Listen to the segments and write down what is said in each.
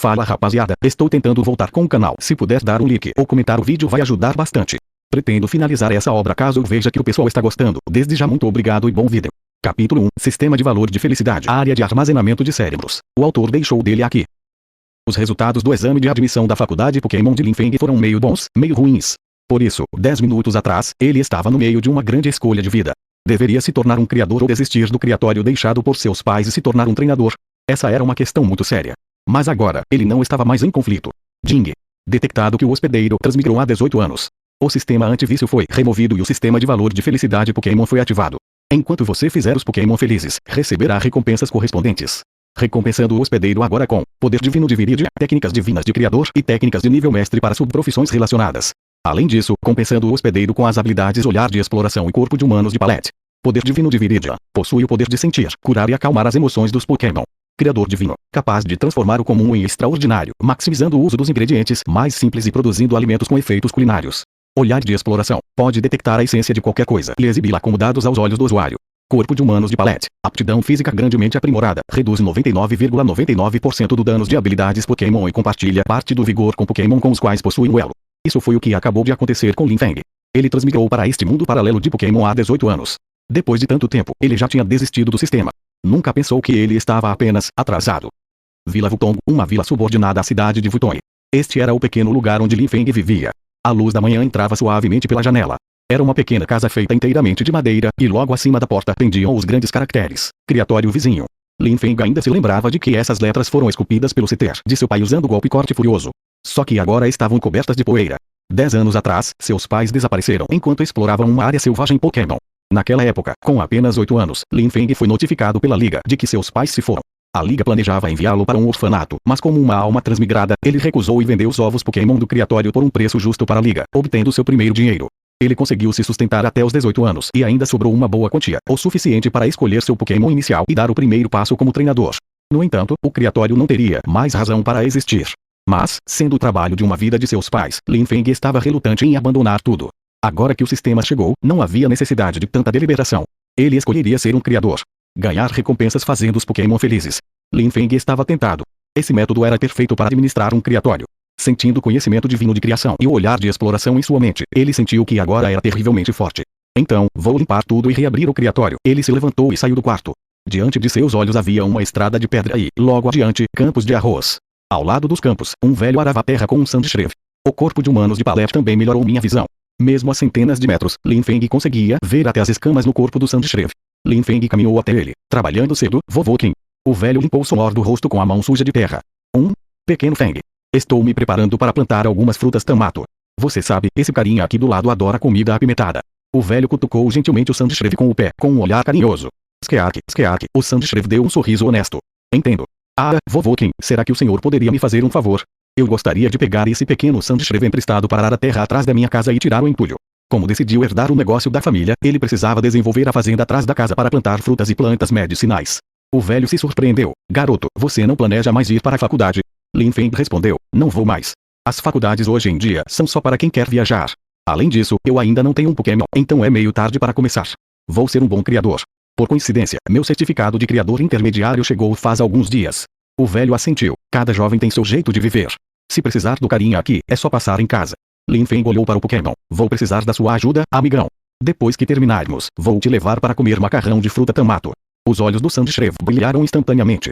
Fala rapaziada, estou tentando voltar com o canal. Se puder dar um like ou comentar o vídeo vai ajudar bastante. Pretendo finalizar essa obra caso eu veja que o pessoal está gostando. Desde já muito obrigado e bom vídeo. Capítulo 1. Sistema de valor de felicidade. Área de armazenamento de cérebros. O autor deixou dele aqui. Os resultados do exame de admissão da faculdade Pokémon de Linfeng foram meio bons, meio ruins. Por isso, 10 minutos atrás, ele estava no meio de uma grande escolha de vida. Deveria se tornar um criador ou desistir do criatório deixado por seus pais e se tornar um treinador. Essa era uma questão muito séria. Mas agora, ele não estava mais em conflito. Ding. Detectado que o hospedeiro transmigrou há 18 anos. O sistema antivício foi removido e o sistema de valor de felicidade Pokémon foi ativado. Enquanto você fizer os Pokémon felizes, receberá recompensas correspondentes. Recompensando o hospedeiro agora com poder divino de Viridian, técnicas divinas de criador e técnicas de nível mestre para subprofissões relacionadas. Além disso, compensando o hospedeiro com as habilidades olhar de exploração e corpo de humanos de Palette. Poder divino de Viridian, possui o poder de sentir, curar e acalmar as emoções dos Pokémon. Criador divino, capaz de transformar o comum em extraordinário, maximizando o uso dos ingredientes mais simples e produzindo alimentos com efeitos culinários. Olhar de exploração, pode detectar a essência de qualquer coisa e exibi-la como dados aos olhos do usuário. Corpo de humanos de Palette, aptidão física grandemente aprimorada, reduz 99,99% do danos de habilidades Pokémon e compartilha parte do vigor com Pokémon com os quais possui um elo. Isso foi o que acabou de acontecer com Linfeng. Ele transmigrou para este mundo paralelo de Pokémon há 18 anos. Depois de tanto tempo, ele já tinha desistido do sistema. Nunca pensou que ele estava apenas atrasado. Vila Vultong, uma vila subordinada à cidade de Vultong. Este era o pequeno lugar onde Linfeng vivia. A luz da manhã entrava suavemente pela janela. Era uma pequena casa feita inteiramente de madeira, e logo acima da porta pendiam os grandes caracteres: Criatório Vizinho. Linfeng ainda se lembrava de que essas letras foram esculpidas pelo citer de seu pai usando golpe corte furioso. Só que agora estavam cobertas de poeira. 10 anos atrás, seus pais desapareceram enquanto exploravam uma área selvagem Pokémon. Naquela época, com apenas 8 anos, Linfeng foi notificado pela Liga de que seus pais se foram. A Liga planejava enviá-lo para um orfanato, mas como uma alma transmigrada, ele recusou e vendeu os ovos Pokémon do criatório por um preço justo para a Liga, obtendo seu primeiro dinheiro. Ele conseguiu se sustentar até os 18 anos e ainda sobrou uma boa quantia, o suficiente para escolher seu Pokémon inicial e dar o primeiro passo como treinador. No entanto, o criatório não teria mais razão para existir. Mas, sendo o trabalho de uma vida de seus pais, Linfeng estava relutante em abandonar tudo. Agora que o sistema chegou, não havia necessidade de tanta deliberação. Ele escolheria ser um criador. Ganhar recompensas fazendo os Pokémon felizes. Linfeng estava tentado. Esse método era perfeito para administrar um criatório. Sentindo o conhecimento divino de criação e o olhar de exploração em sua mente, ele sentiu que agora era terrivelmente forte. Então, vou limpar tudo e reabrir o criatório. Ele se levantou e saiu do quarto. Diante de seus olhos havia uma estrada de pedra e, logo adiante, campos de arroz. Ao lado dos campos, um velho arava a terra com um Sandshrew. O corpo de humanos de Palette também melhorou minha visão. Mesmo a centenas de metros, Linfeng conseguia ver até as escamas no corpo do Sandshrew. Linfeng caminhou até ele, trabalhando cedo, vovô Kim. O velho limpou o suor do rosto com a mão suja de terra. Pequeno Feng. Estou me preparando para plantar algumas frutas tamato. Você sabe, esse carinha aqui do lado adora comida apimentada. O velho cutucou gentilmente o Sandshrew com o pé, com um olhar carinhoso. Skeak, Skeak, o Sandshrew deu um sorriso honesto. Entendo. Ah, vovô Kim, será que o senhor poderia me fazer um favor? Eu gostaria de pegar esse pequeno Sandshrew emprestado para arar a terra atrás da minha casa e tirar o entulho. Como decidiu herdar o negócio da família, ele precisava desenvolver a fazenda atrás da casa para plantar frutas e plantas medicinais. O velho se surpreendeu. Garoto, você não planeja mais ir para a faculdade? Linfeng respondeu, não vou mais. As faculdades hoje em dia são só para quem quer viajar. Além disso, eu ainda não tenho um Pokémon, então é meio tarde para começar. Vou ser um bom criador. Por coincidência, meu certificado de criador intermediário chegou faz alguns dias. O velho assentiu. Cada jovem tem seu jeito de viver. Se precisar do carinha aqui, é só passar em casa. Linfeng olhou para o Pokémon. Vou precisar da sua ajuda, amigão. Depois que terminarmos, vou te levar para comer macarrão de fruta tamato. Os olhos do Sandshrew brilharam instantaneamente.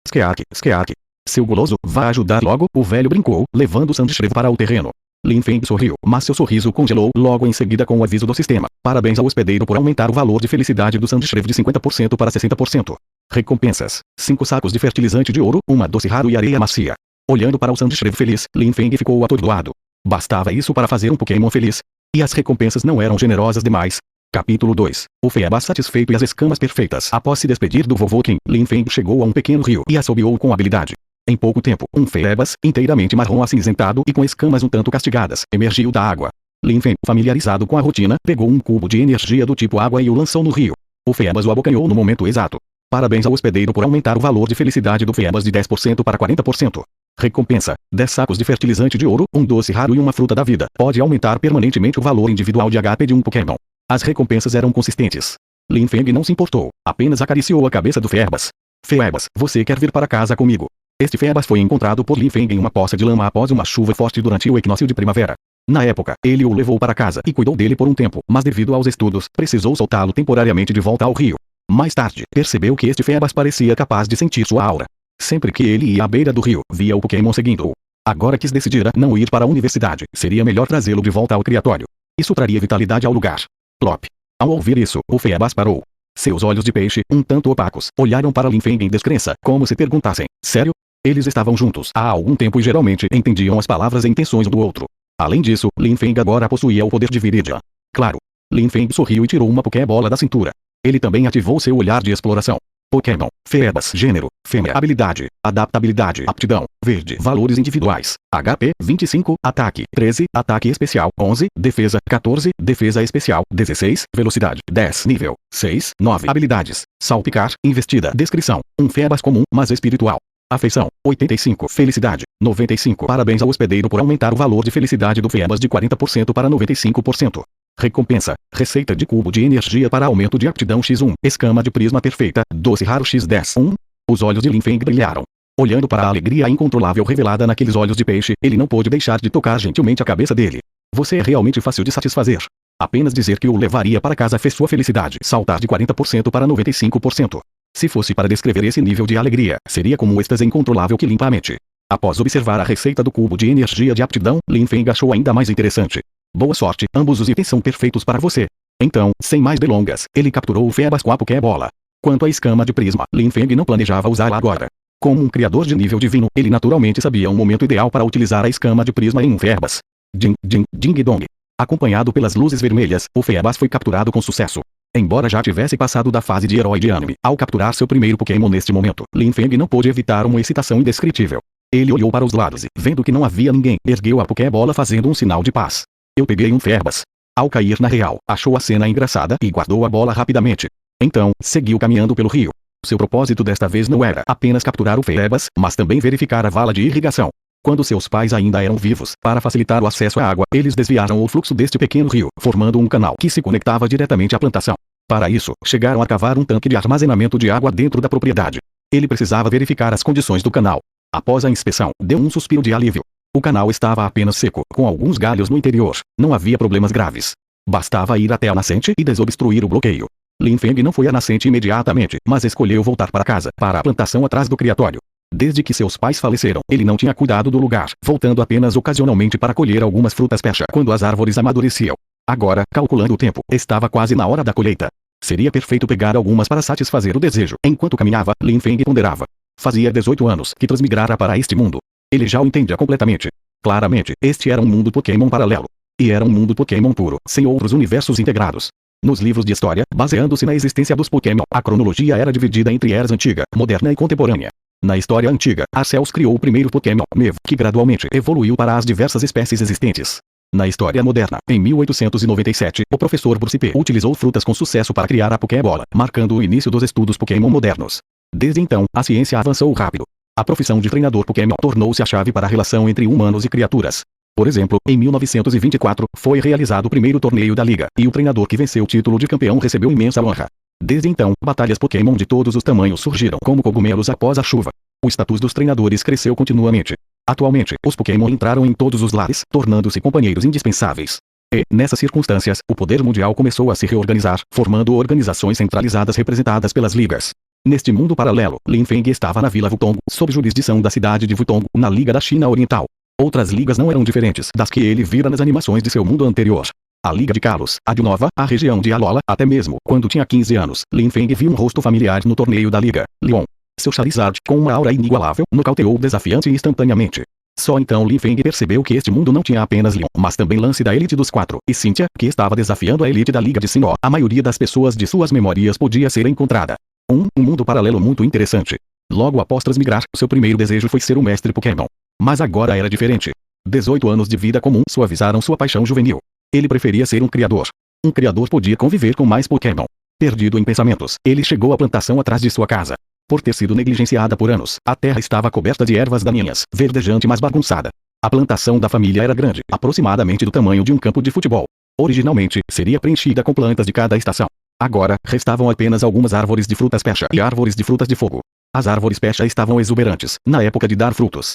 Skeak, Skeak. Seu guloso, vá ajudar logo, o velho brincou, levando o Sandshrew para o terreno. Linfeng sorriu, mas seu sorriso congelou logo em seguida com o aviso do sistema. Parabéns ao hospedeiro por aumentar o valor de felicidade do Sandshrew de 50% para 60%. Recompensas: 5 sacos de fertilizante de ouro, uma doce raro e areia macia. Olhando para o Sandshrew feliz, Linfeng ficou atordoado. Bastava isso para fazer um Pokémon feliz? E as recompensas não eram generosas demais? Capítulo 2. O Feebas satisfeito e as escamas perfeitas. Após se despedir do vovô Kim, Linfeng chegou a um pequeno rio e assobiou com habilidade. Em pouco tempo, um Feebas, inteiramente marrom acinzentado e com escamas um tanto castigadas, emergiu da água. Linfeng, familiarizado com a rotina, pegou um cubo de energia do tipo água e o lançou no rio. O Feebas o abocanhou no momento exato. Parabéns ao hospedeiro por aumentar o valor de felicidade do Feebas de 10% para 40%. Recompensa: 10 sacos de fertilizante de ouro, um doce raro e uma fruta da vida. Pode aumentar permanentemente o valor individual de HP de um Pokémon. As recompensas eram consistentes. Linfeng não se importou, apenas acariciou a cabeça do Feebas. Feebas, você quer vir para casa comigo? Este Feabas foi encontrado por Lin Feng em uma poça de lama após uma chuva forte durante o equinócio de primavera. Na época, ele o levou para casa e cuidou dele por um tempo, mas devido aos estudos, precisou soltá-lo temporariamente de volta ao rio. Mais tarde, percebeu que este Feabas parecia capaz de sentir sua aura. Sempre que ele ia à beira do rio, via o Pokémon seguindo-o. Agora quis decidir não ir para a universidade, seria melhor trazê-lo de volta ao criatório. Isso traria vitalidade ao lugar. Plop. Ao ouvir isso, o Feabas parou. Seus olhos de peixe, um tanto opacos, olharam para Lin Feng em descrença, como se perguntassem: sério? Eles estavam juntos há algum tempo e geralmente entendiam as palavras e intenções um do outro. Além disso, Lin Feng agora possuía o poder de Viridian. Claro. Lin Feng sorriu e tirou uma Pokébola da cintura. Ele também ativou seu olhar de exploração. Pokémon, Feabas, gênero, fêmea, habilidade, adaptabilidade, aptidão, verde, valores individuais, HP, 25, ataque, 13, ataque especial, 11, defesa, 14, defesa especial, 16, velocidade, 10, nível, 6, 9, habilidades, salpicar, investida, descrição, um Feabas comum, mas espiritual. Afeição, 85, felicidade, 95, parabéns ao hospedeiro por aumentar o valor de felicidade do Feabas de 40% para 95%. Recompensa, receita de cubo de energia para aumento de aptidão X1, escama de prisma perfeita, doce raro X10, 1. Os olhos de Lin Feng brilharam. Olhando para a alegria incontrolável revelada naqueles olhos de peixe, ele não pôde deixar de tocar gentilmente a cabeça dele. Você é realmente fácil de satisfazer. Apenas dizer que o levaria para casa fez sua felicidade saltar de 40% para 95%. Se fosse para descrever esse nível de alegria, seria como um êxtase incontrolável que limpa a mente. Após observar a receita do cubo de energia de aptidão, Lin Feng achou ainda mais interessante. Boa sorte, ambos os itens são perfeitos para você. Então, sem mais delongas, ele capturou o Feabas com a Pokébola. Quanto à escama de prisma, Lin Feng não planejava usá-la agora. Como um criador de nível divino, ele naturalmente sabia um momento ideal para utilizar a escama de prisma em um Feabas. Ding, ding, ding dong. Acompanhado pelas luzes vermelhas, o Feabas foi capturado com sucesso. Embora já tivesse passado da fase de herói de anime, ao capturar seu primeiro Pokémon neste momento, Lin Feng não pôde evitar uma excitação indescritível. Ele olhou para os lados e, vendo que não havia ninguém, ergueu a Pokébola fazendo um sinal de paz. Eu peguei um Feabas. Ao cair na real, achou a cena engraçada e guardou a bola rapidamente. Então, seguiu caminhando pelo rio. Seu propósito desta vez não era apenas capturar o Feabas, mas também verificar a vala de irrigação. Quando seus pais ainda eram vivos, para facilitar o acesso à água, eles desviaram o fluxo deste pequeno rio, formando um canal que se conectava diretamente à plantação. Para isso, chegaram a cavar um tanque de armazenamento de água dentro da propriedade. Ele precisava verificar as condições do canal. Após a inspeção, deu um suspiro de alívio. O canal estava apenas seco, com alguns galhos no interior. Não havia problemas graves. Bastava ir até a nascente e desobstruir o bloqueio. Lin Feng não foi à nascente imediatamente, mas escolheu voltar para casa, para a plantação atrás do criatório. Desde que seus pais faleceram, ele não tinha cuidado do lugar, voltando apenas ocasionalmente para colher algumas frutas pecha quando as árvores amadureciam. Agora, calculando o tempo, estava quase na hora da colheita. Seria perfeito pegar algumas para satisfazer o desejo. Enquanto caminhava, Lin Feng ponderava. Fazia 18 anos que transmigrara para este mundo. Ele já o entendia completamente. Claramente, este era um mundo Pokémon paralelo. E era um mundo Pokémon puro, sem outros universos integrados. Nos livros de história, baseando-se na existência dos Pokémon, a cronologia era dividida entre eras antiga, moderna e contemporânea. Na história antiga, Arceus criou o primeiro Pokémon, Mew, que gradualmente evoluiu para as diversas espécies existentes. Na história moderna, em 1897, o professor Bruce P. utilizou frutas com sucesso para criar a Pokébola, marcando o início dos estudos Pokémon modernos. Desde então, a ciência avançou rápido. A profissão de treinador Pokémon tornou-se a chave para a relação entre humanos e criaturas. Por exemplo, em 1924, foi realizado o primeiro torneio da Liga, e o treinador que venceu o título de campeão recebeu imensa honra. Desde então, batalhas Pokémon de todos os tamanhos surgiram como cogumelos após a chuva. O status dos treinadores cresceu continuamente. Atualmente, os Pokémon entraram em todos os lares, tornando-se companheiros indispensáveis. E, nessas circunstâncias, o poder mundial começou a se reorganizar, formando organizações centralizadas representadas pelas ligas. Neste mundo paralelo, Lin Feng estava na Vila Wutong, sob jurisdição da cidade de Wutong, na Liga da China Oriental. Outras ligas não eram diferentes das que ele vira nas animações de seu mundo anterior. A Liga de Kalos, a de Nova, a região de Alola, até mesmo quando tinha 15 anos, Lin Feng viu um rosto familiar no torneio da Liga, Leon. Seu Charizard, com uma aura inigualável, nocauteou desafiante instantaneamente. Só então Lin Feng percebeu que este mundo não tinha apenas Leon, mas também Lance da Elite dos Quatro, e Cynthia, que estava desafiando a elite da Liga de Sinnoh. A maioria das pessoas de suas memórias podia ser encontrada. Um mundo paralelo muito interessante. Logo após transmigrar, seu primeiro desejo foi ser um mestre Pokémon. Mas agora era diferente. 18 anos de vida comum suavizaram sua paixão juvenil. Ele preferia ser um criador. Um criador podia conviver com mais Pokémon. Perdido em pensamentos, ele chegou à plantação atrás de sua casa. Por ter sido negligenciada por anos, a terra estava coberta de ervas daninhas, verdejante mas bagunçada. A plantação da família era grande, aproximadamente do tamanho de um campo de futebol. Originalmente, seria preenchida com plantas de cada estação. Agora, restavam apenas algumas árvores de frutas pecha e árvores de frutas de fogo. As árvores pecha estavam exuberantes, na época de dar frutos.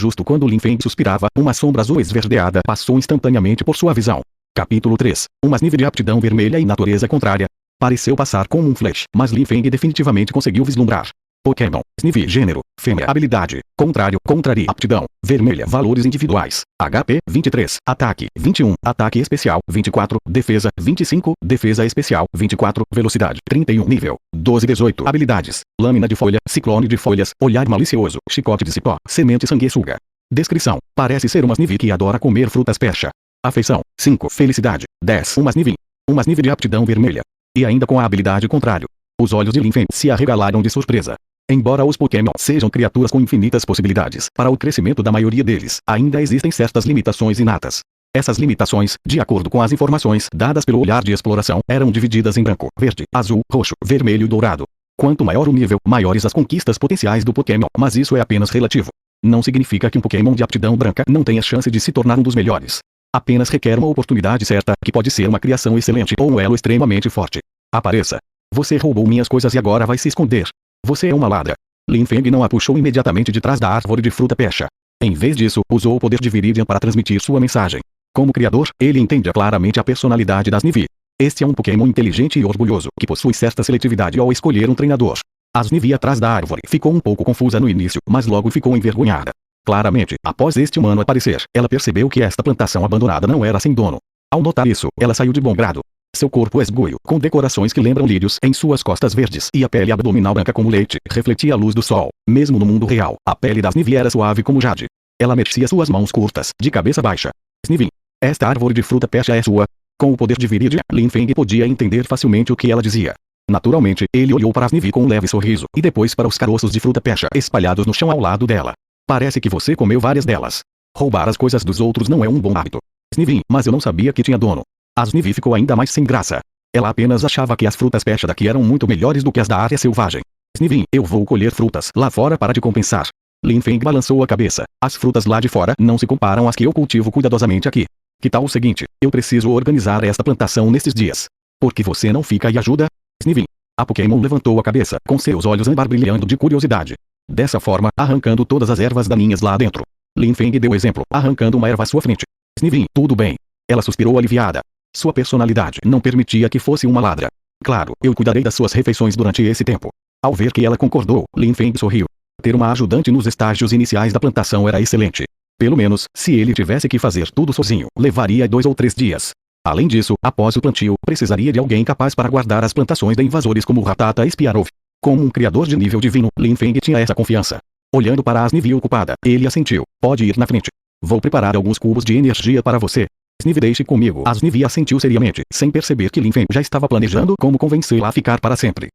Justo quando Lin Feng suspirava, uma sombra azul esverdeada passou instantaneamente por sua visão. Capítulo 3. Uma nível de aptidão vermelha e natureza contrária. Pareceu passar como um flash, mas Lin Feng definitivamente conseguiu vislumbrar. Pokémon. Snivi. Gênero. Fêmea. Habilidade. Contrário. Contraria. Aptidão. Vermelha. Valores individuais. HP. 23. Ataque. 21. Ataque especial. 24. Defesa. 25. Defesa especial. 24. Velocidade. 31. Nível. 12-18. Habilidades. Lâmina de folha. Ciclone de folhas. Olhar malicioso. Chicote de cipó. Semente sanguessuga. Descrição. Parece ser uma Snivi que adora comer frutas pecha. Afeição. 5. Felicidade. 10. Uma Snivi. Uma Snivi de aptidão vermelha. E ainda com a habilidade contrário. Os olhos de Lin Feng se arregalaram de surpresa. Embora os Pokémon sejam criaturas com infinitas possibilidades para o crescimento da maioria deles, ainda existem certas limitações inatas. Essas limitações, de acordo com as informações dadas pelo olhar de exploração, eram divididas em branco, verde, azul, roxo, vermelho e dourado. Quanto maior o nível, maiores as conquistas potenciais do Pokémon, mas isso é apenas relativo. Não significa que um Pokémon de aptidão branca não tenha chance de se tornar um dos melhores. Apenas requer uma oportunidade certa, que pode ser uma criação excelente ou um elo extremamente forte. Apareça. Você roubou minhas coisas e agora vai se esconder. Você é uma ladra. Lin Feng não a puxou imediatamente de trás da árvore de fruta pecha. Em vez disso, usou o poder de Viridian para transmitir sua mensagem. Como criador, ele entende claramente a personalidade das Snivi. Este é um Pokémon inteligente e orgulhoso, que possui certa seletividade ao escolher um treinador. A Snivi atrás da árvore ficou um pouco confusa no início, mas logo ficou envergonhada. Claramente, após este humano aparecer, ela percebeu que esta plantação abandonada não era sem dono. Ao notar isso, ela saiu de bom grado. Seu corpo esguio, com decorações que lembram lírios em suas costas verdes e a pele abdominal branca como leite, refletia a luz do sol. Mesmo no mundo real, a pele das Snivi era suave como jade. Ela mexia suas mãos curtas, de cabeça baixa. Snivi. Esta árvore de fruta pecha é sua. Com o poder de Viridian, Lin Feng podia entender facilmente o que ela dizia. Naturalmente, ele olhou para a Snivi com um leve sorriso, e depois para os caroços de fruta pecha espalhados no chão ao lado dela. Parece que você comeu várias delas. Roubar as coisas dos outros não é um bom hábito. Snivi, mas eu não sabia que tinha dono. A Snivi ficou ainda mais sem graça. Ela apenas achava que as frutas pecha daqui eram muito melhores do que as da área selvagem. Snivi, eu vou colher frutas lá fora para te compensar. Lin Feng balançou a cabeça. As frutas lá de fora não se comparam às que eu cultivo cuidadosamente aqui. Que tal o seguinte, eu preciso organizar esta plantação nestes dias. Por que você não fica e ajuda? Snivi. A Pokémon levantou a cabeça, com seus olhos âmbar brilhando de curiosidade. Dessa forma, arrancando todas as ervas daninhas lá dentro. Lin Feng deu exemplo, arrancando uma erva à sua frente. Snivi, tudo bem. Ela suspirou aliviada. Sua personalidade não permitia que fosse uma ladra. Claro, eu cuidarei das suas refeições durante esse tempo. Ao ver que ela concordou, Lin Feng sorriu. Ter uma ajudante nos estágios iniciais da plantação era excelente. Pelo menos, se ele tivesse que fazer tudo sozinho, levaria 2 ou 3 dias. Além disso, após o plantio, precisaria de alguém capaz para guardar as plantações de invasores como Rattata e Spiarov. Como um criador de nível divino, Lin Feng tinha essa confiança. Olhando para a Snivi ocupada, ele assentiu. Pode ir na frente. Vou preparar alguns cubos de energia para você. Snivi, deixe comigo. A Snivi assentiu seriamente, sem perceber que Lin Feng já estava planejando como convencê-la a ficar para sempre.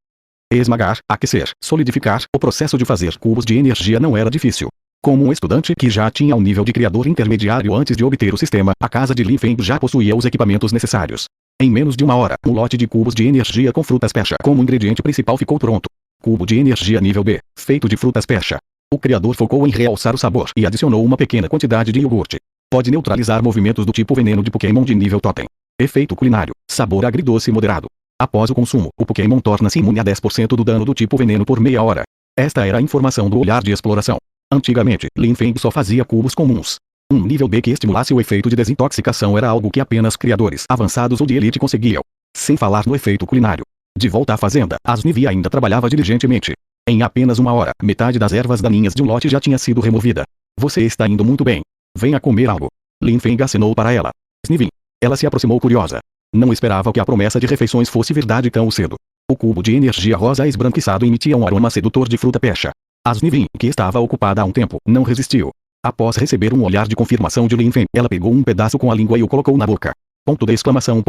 Esmagar, aquecer, solidificar, o processo de fazer cubos de energia não era difícil. Como um estudante que já tinha o nível de criador intermediário antes de obter o sistema, a casa de Lin Feng já possuía os equipamentos necessários. Em menos de uma hora, um lote de cubos de energia com frutas pecha como ingrediente principal ficou pronto. Cubo de energia nível B, feito de frutas pecha. O criador focou em realçar o sabor e adicionou uma pequena quantidade de iogurte. Pode neutralizar movimentos do tipo veneno de Pokémon de nível Totem. Efeito culinário, sabor agridoce moderado. Após o consumo, o Pokémon torna-se imune a 10% do dano do tipo veneno por meia hora. Esta era a informação do olhar de exploração. Antigamente, Lin Feng só fazia cubos comuns. Um nível B que estimulasse o efeito de desintoxicação era algo que apenas criadores avançados ou de elite conseguiam. Sem falar no efeito culinário. De volta à fazenda, a Snivi ainda trabalhava diligentemente. Em apenas uma hora, metade das ervas daninhas de um lote já tinha sido removida. Você está indo muito bem. Venha comer algo. Lin Feng acenou para ela. Snivi. Ela se aproximou curiosa. Não esperava que a promessa de refeições fosse verdade tão cedo. O cubo de energia rosa esbranquiçado emitia um aroma sedutor de fruta pecha. A Snivi, que estava ocupada há um tempo, não resistiu. Após receber um olhar de confirmação de Lin Feng, ela pegou um pedaço com a língua e o colocou na boca. Ponto de exclamação,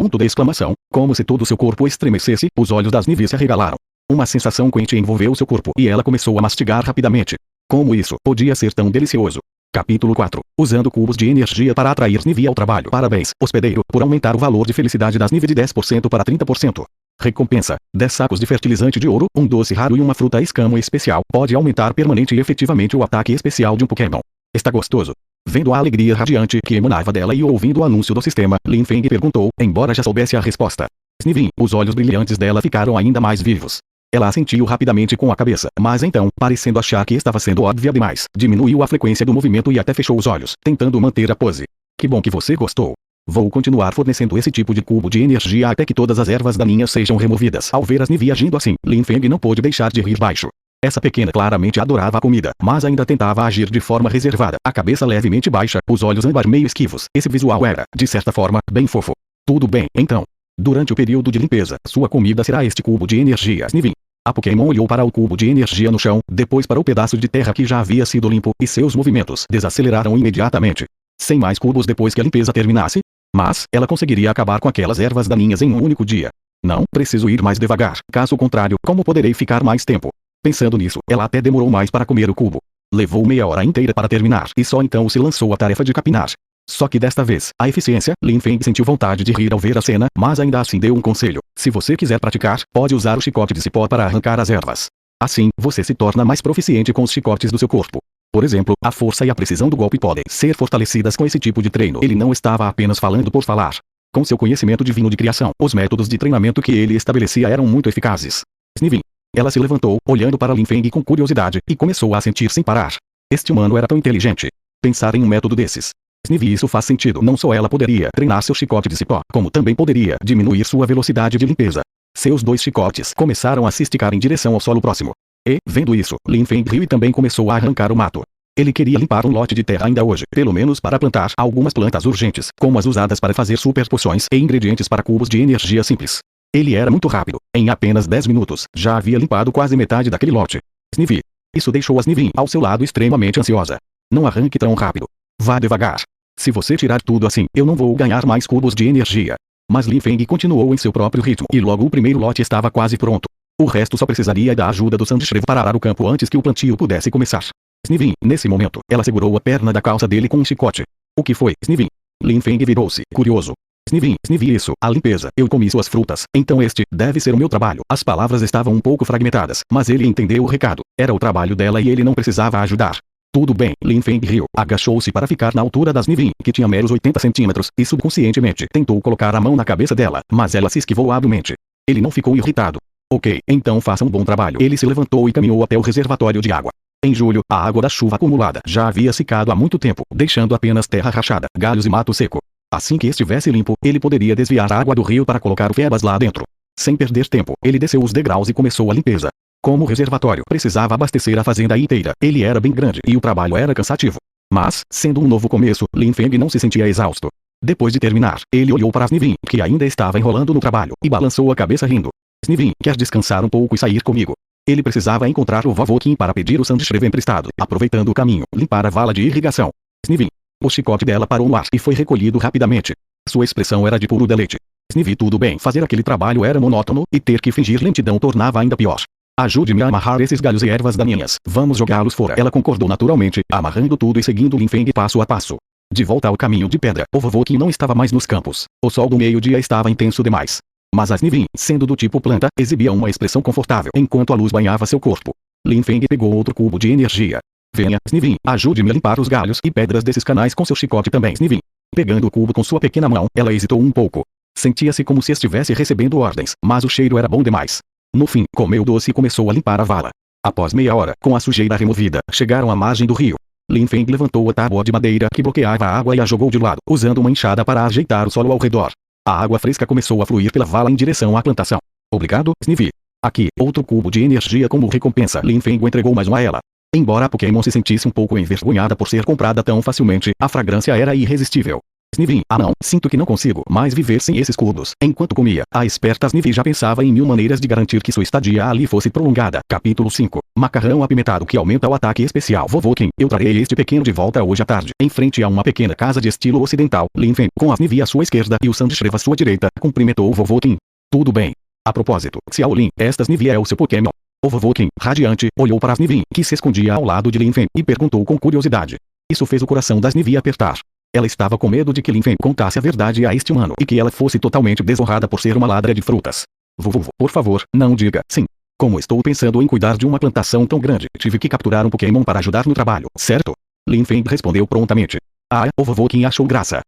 como se todo seu corpo estremecesse, os olhos da Snivi se arregalaram. Uma sensação quente envolveu seu corpo e ela começou a mastigar rapidamente. Como isso podia ser tão delicioso? Capítulo 4. Usando cubos de energia para atrair Snivi ao trabalho. Parabéns, hospedeiro, por aumentar o valor de felicidade da Snivi de 10% para 30%. Recompensa: 10 sacos de fertilizante de ouro, um doce raro e uma fruta escamo especial. Pode aumentar permanente e efetivamente o ataque especial de um Pokémon. Está gostoso? Vendo a alegria radiante que emanava dela e ouvindo o anúncio do sistema, Lin Feng perguntou, embora já soubesse a resposta. Snivi, os olhos brilhantes dela ficaram ainda mais vivos. Ela assentiu rapidamente com a cabeça, mas então, parecendo achar que estava sendo óbvia demais, diminuiu a frequência do movimento e até fechou os olhos, tentando manter a pose. Que bom que você gostou. Vou continuar fornecendo esse tipo de cubo de energia até que todas as ervas daninhas sejam removidas. Ao ver as Nivi agindo assim, Lin Feng não pôde deixar de rir baixo. Essa pequena claramente adorava a comida, mas ainda tentava agir de forma reservada, a cabeça levemente baixa, os olhos âmbar meio esquivos. Esse visual era, de certa forma, bem fofo. Tudo bem, então. Durante o período de limpeza, sua comida será este cubo de energia. Snivin. A Pokémon olhou para o cubo de energia no chão, depois para o pedaço de terra que já havia sido limpo, e seus movimentos desaceleraram imediatamente. Sem mais cubos depois que a limpeza terminasse? Mas, ela conseguiria acabar com aquelas ervas daninhas em um único dia. Não, preciso ir mais devagar, caso contrário, como poderei ficar mais tempo? Pensando nisso, ela até demorou mais para comer o cubo. Levou meia hora inteira para terminar, e só então se lançou à tarefa de capinar. Só que desta vez, a eficiência, Lin Feng sentiu vontade de rir ao ver a cena, mas ainda assim deu um conselho. Se você quiser praticar, pode usar o chicote de cipó para arrancar as ervas. Assim, você se torna mais proficiente com os chicotes do seu corpo. Por exemplo, a força e a precisão do golpe podem ser fortalecidas com esse tipo de treino. Ele não estava apenas falando por falar. Com seu conhecimento divino de criação, os métodos de treinamento que ele estabelecia eram muito eficazes. Snivin. Ela se levantou, olhando para Lin Feng com curiosidade, e começou a sentir sem parar. Este humano era tão inteligente. Pensar em um método desses. Snivy, isso faz sentido. Não só ela poderia treinar seu chicote de cipó, como também poderia diminuir sua velocidade de limpeza. Seus dois chicotes começaram a se esticar em direção ao solo próximo. E, vendo isso, Lin Feng riu e também começou a arrancar o mato. Ele queria limpar um lote de terra ainda hoje, pelo menos para plantar algumas plantas urgentes, como as usadas para fazer super poções e ingredientes para cubos de energia simples. Ele era muito rápido. Em apenas 10 minutos, já havia limpado quase metade daquele lote. Snivy. Isso deixou a Snivy ao seu lado extremamente ansiosa. Não arranque tão rápido. Vá devagar. Se você tirar tudo assim, eu não vou ganhar mais cubos de energia. Mas Lin Feng continuou em seu próprio ritmo, e logo o primeiro lote estava quase pronto. O resto só precisaria da ajuda do Sandshrew para arar o campo antes que o plantio pudesse começar. Snivy, nesse momento, ela segurou a perna da calça dele com um chicote. O que foi, Snivy? Lin Feng virou-se, curioso. Snivy, isso, a limpeza. Eu comi suas frutas, então este deve ser o meu trabalho. As palavras estavam um pouco fragmentadas, mas ele entendeu o recado. Era o trabalho dela e ele não precisava ajudar. Tudo bem, Lin Feng riu, agachou-se para ficar na altura das Snivy, que tinha meros 80 centímetros, e subconscientemente tentou colocar a mão na cabeça dela, mas ela se esquivou habilmente. Ele não ficou irritado. Ok, então faça um bom trabalho. Ele se levantou e caminhou até o reservatório de água. Em julho, a água da chuva acumulada já havia secado há muito tempo, deixando apenas terra rachada, galhos e mato seco. Assim que estivesse limpo, ele poderia desviar a água do rio para colocar o Febas lá dentro. Sem perder tempo, ele desceu os degraus e começou a limpeza. Como o reservatório precisava abastecer a fazenda inteira, ele era bem grande e o trabalho era cansativo. Mas, sendo um novo começo, Lin Feng não se sentia exausto. Depois de terminar, ele olhou para Snivy, que ainda estava enrolando no trabalho, e balançou a cabeça rindo. Snivy, quer descansar um pouco e sair comigo? Ele precisava encontrar o vovô Kim para pedir o Sandshrew emprestado, aproveitando o caminho, limpar a vala de irrigação. Snivy. O chicote dela parou no ar e foi recolhido rapidamente. Sua expressão era de puro deleite. Snivy, tudo bem, fazer aquele trabalho era monótono, e ter que fingir lentidão tornava ainda pior. Ajude-me a amarrar esses galhos e ervas daninhas. Vamos jogá-los fora. Ela concordou naturalmente, amarrando tudo e seguindo Lin Feng passo a passo. De volta ao caminho de pedra, o vovô Kim não estava mais nos campos. O sol do meio-dia estava intenso demais. Mas a Snivy, sendo do tipo planta, exibia uma expressão confortável enquanto a luz banhava seu corpo. Lin Feng pegou outro cubo de energia. Venha, Snivy, ajude-me a limpar os galhos e pedras desses canais com seu chicote também. Snivy. Pegando o cubo com sua pequena mão, ela hesitou um pouco. Sentia-se como se estivesse recebendo ordens, mas o cheiro era bom demais. No fim, comeu doce e começou a limpar a vala. Após meia hora, com a sujeira removida, chegaram à margem do rio. Lin Feng levantou a tábua de madeira que bloqueava a água e a jogou de lado, usando uma enxada para ajeitar o solo ao redor. A água fresca começou a fluir pela vala em direção à plantação. Obrigado, Snivy. Aqui, outro cubo de energia como recompensa. Lin Feng entregou mais um a ela. Embora a Pokémon se sentisse um pouco envergonhada por ser comprada tão facilmente, a fragrância era irresistível. Snivy, não, sinto que não consigo mais viver sem esses cubos. Enquanto comia, a esperta Snivy já pensava em 1000 maneiras de garantir que sua estadia ali fosse prolongada. Capítulo 5. Macarrão apimentado que aumenta o ataque especial. Vovô Kim, eu trarei este pequeno de volta hoje à tarde. Em frente a uma pequena casa de estilo ocidental, Lin Feng, com a Snivy à sua esquerda e o Sandshrew à sua direita, cumprimentou o vovô Kim. Tudo bem. A propósito, Xiaolin, esta Snivy é o seu Pokémon. O vovô Kim, radiante, olhou para a Snivy, que se escondia ao lado de Lin Feng, e perguntou com curiosidade. Isso fez o coração da Snivy apertar. Ela estava com medo de que Lin Feng contasse a verdade a este humano e que ela fosse totalmente desonrada por ser uma ladra de frutas. Vovô, por favor, não diga sim. Como estou pensando em cuidar de uma plantação tão grande, tive que capturar um Pokémon para ajudar no trabalho, certo? Lin Feng respondeu prontamente. Ah, o vovô Kim achou graça.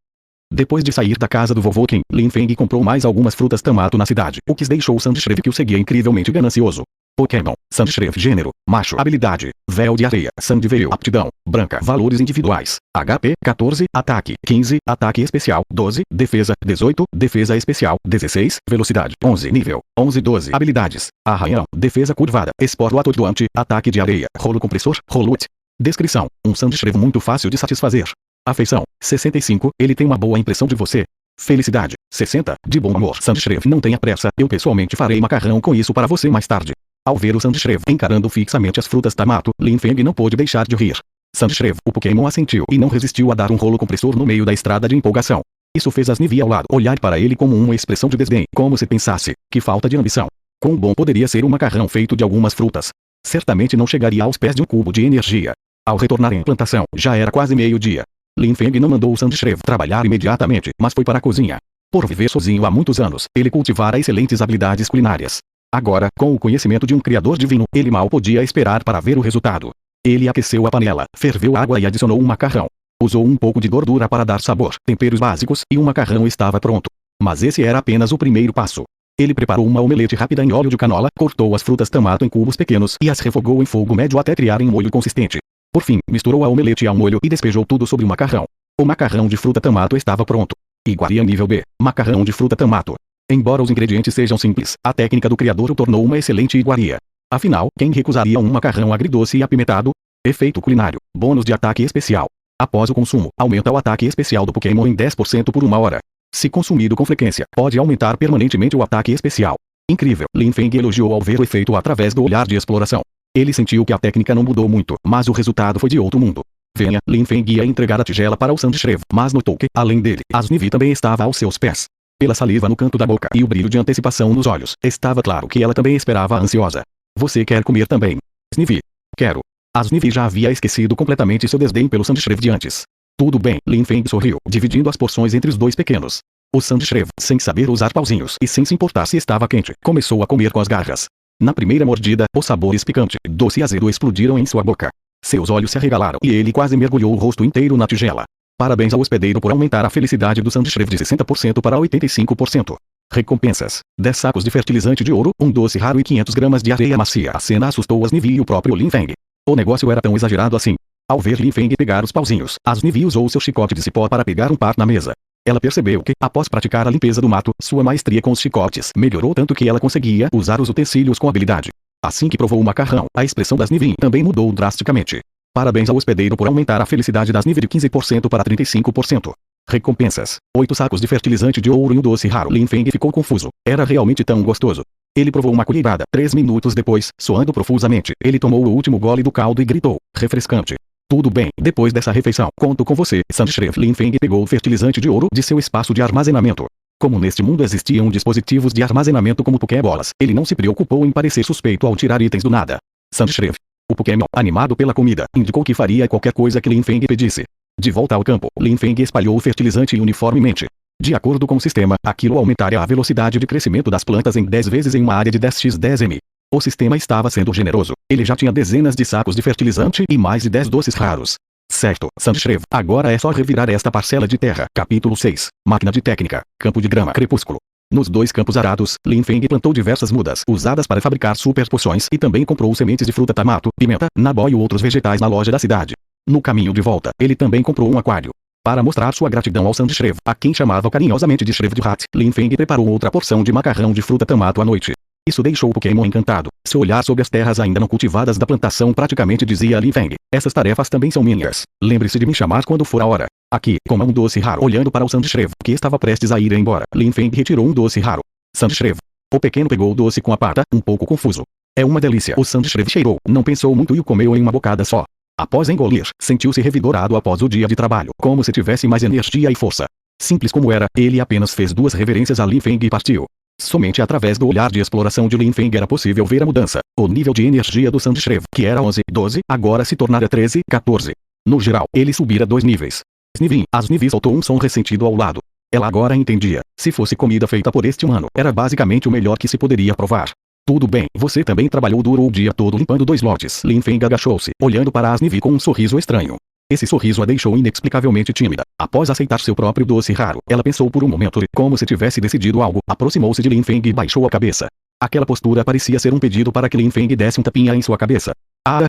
Depois de sair da casa do vovô Kim, Lin Feng comprou mais algumas frutas tamato na cidade, o que deixou o Sandshrew que o seguia incrivelmente ganancioso. Pokémon, Sandshrew, gênero, macho, habilidade, véu de areia, Sandveil, aptidão, branca, valores individuais, HP, 14, ataque, 15, ataque especial, 12, defesa, 18, defesa especial, 16, velocidade, 11, nível, 11, 12, habilidades, arranhão, defesa curvada, esporo atordoante, ataque de areia, rolo compressor, rolute. Descrição, um Sandshrew muito fácil de satisfazer. Afeição, 65, ele tem uma boa impressão de você. Felicidade, 60, de bom humor. Sandshrew, não tenha pressa, eu pessoalmente farei macarrão com isso para você mais tarde. Ao ver o Sandshrew encarando fixamente as frutas Tamato, Lin Feng não pôde deixar de rir. Sandshrew, o Pokémon assentiu e não resistiu a dar um rolo compressor no meio da estrada de empolgação. Isso fez as Snivy ao lado olhar para ele como uma expressão de desdém, como se pensasse, que falta de ambição. Quão bom poderia ser um macarrão feito de algumas frutas. Certamente não chegaria aos pés de um cubo de energia. Ao retornar em plantação, já era quase meio-dia. Lin Feng não mandou o Sandshrew trabalhar imediatamente, mas foi para a cozinha. Por viver sozinho há muitos anos, ele cultivara excelentes habilidades culinárias. Agora, com o conhecimento de um criador divino, ele mal podia esperar para ver o resultado. Ele aqueceu a panela, ferveu água e adicionou um macarrão. Usou um pouco de gordura para dar sabor, temperos básicos, e o macarrão estava pronto. Mas esse era apenas o primeiro passo. Ele preparou uma omelete rápida em óleo de canola, cortou as frutas Tamato em cubos pequenos e as refogou em fogo médio até criarem um molho consistente. Por fim, misturou a omelete ao molho e despejou tudo sobre o macarrão. O macarrão de fruta Tamato estava pronto. Iguaria nível B, macarrão de fruta Tamato. Embora os ingredientes sejam simples, a técnica do criador o tornou uma excelente iguaria. Afinal, quem recusaria um macarrão agridoce e apimentado? Efeito culinário, bônus de ataque especial. Após o consumo, aumenta o ataque especial do Pokémon em 10% por 1 hora. Se consumido com frequência, pode aumentar permanentemente o ataque especial. Incrível, Lin Feng elogiou ao ver o efeito através do olhar de exploração. Ele sentiu que a técnica não mudou muito, mas o resultado foi de outro mundo. Venha, Lin Feng ia entregar a tigela para o Sandshrew, mas notou que, além dele, a Snivy também estava aos seus pés. Pela saliva no canto da boca e o brilho de antecipação nos olhos, estava claro que ela também esperava ansiosa. Você quer comer também? Snivy. Quero. A Snivy já havia esquecido completamente seu desdém pelo Sandshrew de antes. Tudo bem, Lin Feng sorriu, dividindo as porções entre os dois pequenos. O Sandshrew, sem saber usar pauzinhos e sem se importar se estava quente, começou a comer com as garras. Na primeira mordida, os sabores picante, doce e azedo explodiram em sua boca. Seus olhos se arregalaram e ele quase mergulhou o rosto inteiro na tigela. Parabéns ao hospedeiro por aumentar a felicidade do Sandshrew de 60% para 85%. Recompensas: 10 sacos de fertilizante de ouro, um doce raro e 500 gramas de areia macia. A cena assustou a Snivy e o próprio Lin Feng. O negócio era tão exagerado assim. Ao ver Lin Feng pegar os pauzinhos, a Snivy usou seu chicote de cipó para pegar um par na mesa. Ela percebeu que, após praticar a limpeza do mato, sua maestria com os chicotes melhorou tanto que ela conseguia usar os utensílios com habilidade. Assim que provou o macarrão, a expressão da Snivy também mudou drasticamente. Parabéns ao hospedeiro por aumentar a felicidade das Snivy de 15% para 35%. Recompensas: 8 sacos de fertilizante de ouro e um doce raro. Lin Feng ficou confuso. Era realmente tão gostoso. Ele provou uma colherada. 3 minutos depois, suando profusamente, ele tomou o último gole do caldo e gritou: refrescante. Tudo bem, depois dessa refeição, conto com você, Sandshrew. Lin Feng pegou o fertilizante de ouro de seu espaço de armazenamento. Como neste mundo existiam dispositivos de armazenamento como Pokébolas, ele não se preocupou em parecer suspeito ao tirar itens do nada. Sandshrew. O Pokémon, animado pela comida, indicou que faria qualquer coisa que Lin Feng pedisse. De volta ao campo, Lin Feng espalhou o fertilizante uniformemente. De acordo com o sistema, aquilo aumentaria a velocidade de crescimento das plantas em 10 vezes em uma área de 10x10m. O sistema estava sendo generoso. Ele já tinha dezenas de sacos de fertilizante e mais de 10 doces raros. Certo, Sandshrew, agora é só revirar esta parcela de terra. Capítulo 6. Máquina de técnica. Campo de grama. Crepúsculo. Nos 2 campos arados, Lin Feng plantou diversas mudas usadas para fabricar super poções e também comprou sementes de fruta Tamato, pimenta, nabó e outros vegetais na loja da cidade. No caminho de volta, ele também comprou um aquário. Para mostrar sua gratidão ao Sandshrew, a quem chamava carinhosamente de Shrew de Rat, Lin Feng preparou outra porção de macarrão de fruta Tamato à noite. Isso deixou o Pokémon encantado. Seu olhar sobre as terras ainda não cultivadas da plantação praticamente dizia a Lin Feng: essas tarefas também são minhas. Lembre-se de me chamar quando for a hora. Aqui, coma um doce raro. Olhando para o Sandshrew, que estava prestes a ir embora, Lin Feng retirou um doce raro. Sandshrew. O pequeno pegou o doce com a pata, um pouco confuso. É uma delícia. O Sandshrew cheirou, não pensou muito e o comeu em uma bocada só. Após engolir, sentiu-se revigorado após o dia de trabalho, como se tivesse mais energia e força. Simples como era, ele apenas fez 2 reverências a Lin Feng e partiu. Somente através do olhar de exploração de Lin Feng era possível ver a mudança. O nível de energia do Sandshrew, que era 11, 12, agora se tornara 13, 14. No geral, ele subira 2 níveis. Snivy. A Snivy soltou um som ressentido ao lado. Ela agora entendia. Se fosse comida feita por este humano, era basicamente o melhor que se poderia provar. Tudo bem, você também trabalhou duro o dia todo limpando 2 lotes. Lin Feng agachou-se, olhando para a Snivy com um sorriso estranho. Esse sorriso a deixou inexplicavelmente tímida. Após aceitar seu próprio doce raro, ela pensou por um momento e, como se tivesse decidido algo, aproximou-se de Lin Feng e baixou a cabeça. Aquela postura parecia ser um pedido para que Lin Feng desse um tapinha em sua cabeça.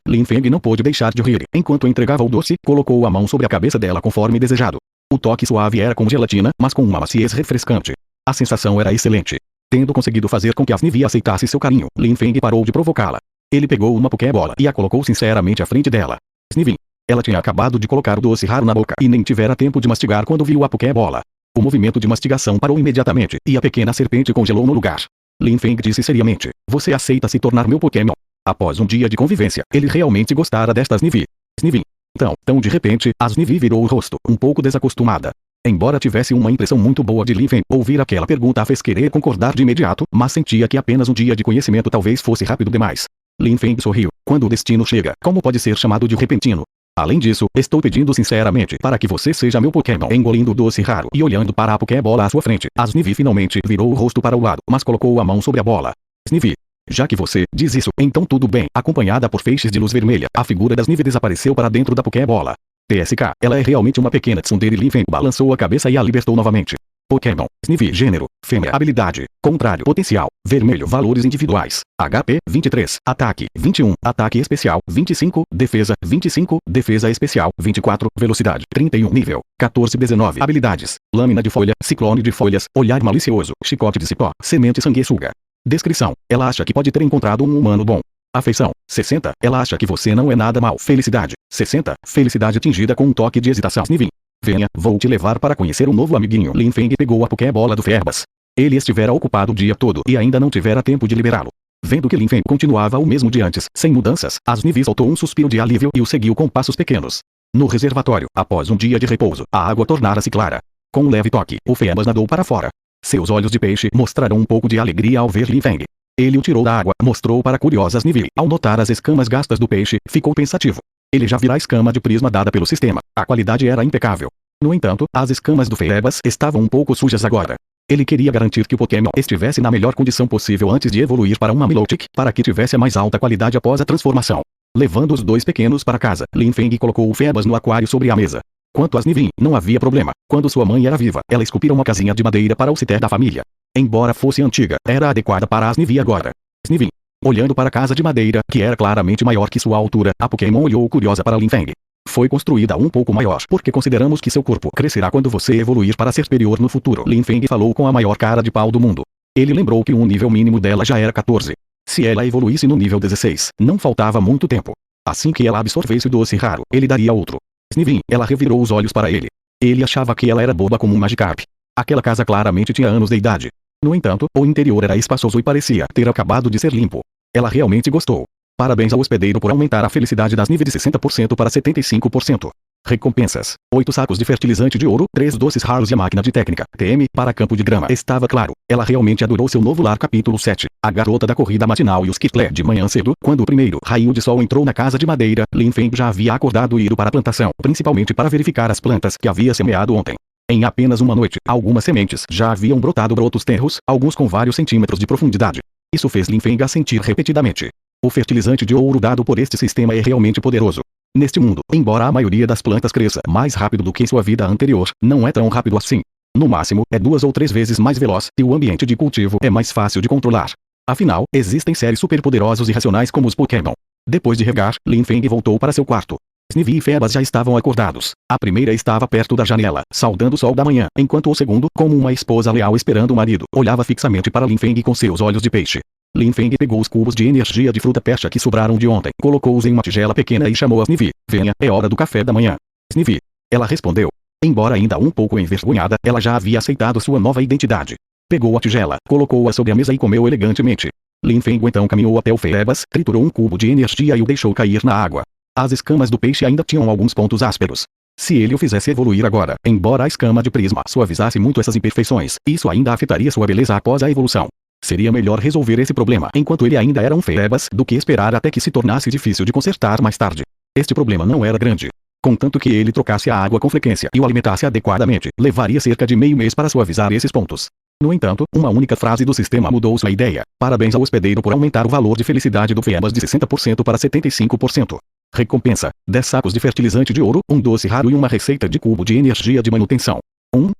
Lin Feng não pôde deixar de rir. Enquanto entregava o doce, colocou a mão sobre a cabeça dela conforme desejado. O toque suave era como gelatina, mas com uma maciez refrescante. A sensação era excelente. Tendo conseguido fazer com que a Snivy aceitasse seu carinho, Lin Feng parou de provocá-la. Ele pegou uma Pokébola e a colocou sinceramente à frente dela. Snivy. Ela tinha acabado de colocar o doce raro na boca e nem tivera tempo de mastigar quando viu a Pokébola. O movimento de mastigação parou imediatamente, e a pequena serpente congelou no lugar. Lin Feng disse seriamente: "Você aceita se tornar meu Pokémon?" Após um dia de convivência, ele realmente gostara desta Snivy. Snivy. Então de repente, a Snivy virou o rosto, um pouco desacostumada. Embora tivesse uma impressão muito boa de Lin Feng, ouvir aquela pergunta a fez querer concordar de imediato, mas sentia que apenas um dia de conhecimento talvez fosse rápido demais. Lin Feng sorriu. Quando o destino chega, como pode ser chamado de repentino? Além disso, estou pedindo sinceramente para que você seja meu Pokémon. Engolindo o doce raro e olhando para a Pokébola à sua frente, a Snivy finalmente virou o rosto para o lado, mas colocou a mão sobre a bola. Snivy. Já que você diz isso, então tudo bem. Acompanhada por feixes de luz vermelha, a figura da Snivy desapareceu para dentro da Pokébola. TSK, ela é realmente uma pequena tsundere. Lin Feng balançou a cabeça e a libertou novamente. Pokémon, Snivy, gênero, fêmea, habilidade, contrário, potencial, vermelho, valores individuais, HP, 23, ataque, 21, ataque especial, 25, defesa especial, 24, velocidade, 31, nível, 14, 19, habilidades, lâmina de folha, ciclone de folhas, olhar malicioso, chicote de cipó, semente sanguessuga. Descrição, ela acha que pode ter encontrado um humano bom. Afeição, 60, ela acha que você não é nada mal. Felicidade, 60, felicidade atingida com um toque de hesitação. Snivy. Venha, vou te levar para conhecer um novo amiguinho. Lin Feng pegou a Pokébola do Ferbas. Ele estivera ocupado o dia todo e ainda não tivera tempo de liberá-lo. Vendo que Lin Feng continuava o mesmo de antes, sem mudanças, a Snivy soltou um suspiro de alívio e o seguiu com passos pequenos. No reservatório, após um dia de repouso, a água tornara-se clara. Com um leve toque, o Ferbas nadou para fora. Seus olhos de peixe mostraram um pouco de alegria ao ver Lin Feng. Ele o tirou da água, mostrou para a curiosa Snivy. Ao notar as escamas gastas do peixe, ficou pensativo. Ele já vira a escama de prisma dada pelo sistema. A qualidade era impecável. No entanto, as escamas do Ferbas estavam um pouco sujas agora. Ele queria garantir que o Pokémon estivesse na melhor condição possível antes de evoluir para uma Milotic, para que tivesse a mais alta qualidade após a transformação. Levando os dois pequenos para casa, Lin Feng colocou o Ferbas no aquário sobre a mesa. Quanto a Snivy, não havia problema. Quando sua mãe era viva, ela esculpira uma casinha de madeira para o citer da família. Embora fosse antiga, era adequada para a Snivy agora. Snivy. Olhando para a casa de madeira, que era claramente maior que sua altura, a Pokémon olhou curiosa para Lin Feng. Foi construída um pouco maior, porque consideramos que seu corpo crescerá quando você evoluir para ser superior no futuro. Lin Feng falou com a maior cara de pau do mundo. Ele lembrou que o nível mínimo dela já era 14. Se ela evoluísse no nível 16, não faltava muito tempo. Assim que ela absorvesse o doce raro, ele daria outro. Snivy, ela revirou os olhos para ele. Ele achava que ela era boba como um Magikarp. Aquela casa claramente tinha anos de idade. No entanto, o interior era espaçoso e parecia ter acabado de ser limpo. Ela realmente gostou. Parabéns ao hospedeiro por aumentar a felicidade das níveis de 60% para 75%. Recompensas: 8 sacos de fertilizante de ouro, 3 doces raros e a máquina de técnica TM para campo de grama. Estava claro, ela realmente adorou seu novo lar. Capítulo 7. A garota da corrida matinal e os Kitler. De manhã cedo, quando o primeiro raio de sol entrou na casa de madeira, Lin Feng já havia acordado e ido para a plantação, principalmente para verificar as plantas que havia semeado ontem. Em apenas uma noite, algumas sementes já haviam brotado brotos tenros, alguns com vários centímetros de profundidade. Isso fez Lin Feng sentir repetidamente. O fertilizante de ouro dado por este sistema é realmente poderoso. Neste mundo, embora a maioria das plantas cresça mais rápido do que em sua vida anterior, não é tão rápido assim. No máximo, é 2 ou 3 vezes mais veloz, e o ambiente de cultivo é mais fácil de controlar. Afinal, existem seres superpoderosos e racionais como os Pokémon. Depois de regar, Lin Feng voltou para seu quarto. Snivy e Ferbas já estavam acordados. A primeira estava perto da janela, saudando o sol da manhã, enquanto o segundo, como uma esposa leal esperando o marido, olhava fixamente para Lin Feng com seus olhos de peixe. Lin Feng pegou os cubos de energia de fruta percha que sobraram de ontem, colocou-os em uma tigela pequena e chamou a Snivy. Venha, é hora do café da manhã. Snivy. Ela respondeu. Embora ainda um pouco envergonhada, ela já havia aceitado sua nova identidade. Pegou a tigela, colocou-a sobre a mesa e comeu elegantemente. Lin Feng então caminhou até o Ferbas, triturou um cubo de energia e o deixou cair na água. As escamas do peixe ainda tinham alguns pontos ásperos. Se ele o fizesse evoluir agora, embora a escama de prisma suavizasse muito essas imperfeições, isso ainda afetaria sua beleza após a evolução. Seria melhor resolver esse problema enquanto ele ainda era um Ferbas do que esperar até que se tornasse difícil de consertar mais tarde. Este problema não era grande. Contanto que ele trocasse a água com frequência e o alimentasse adequadamente, levaria cerca de meio mês para suavizar esses pontos. No entanto, uma única frase do sistema mudou sua ideia. Parabéns ao hospedeiro por aumentar o valor de felicidade do Ferbas de 60% para 75%. Recompensa: 10 sacos de fertilizante de ouro, um doce raro e uma receita de cubo de energia de manutenção.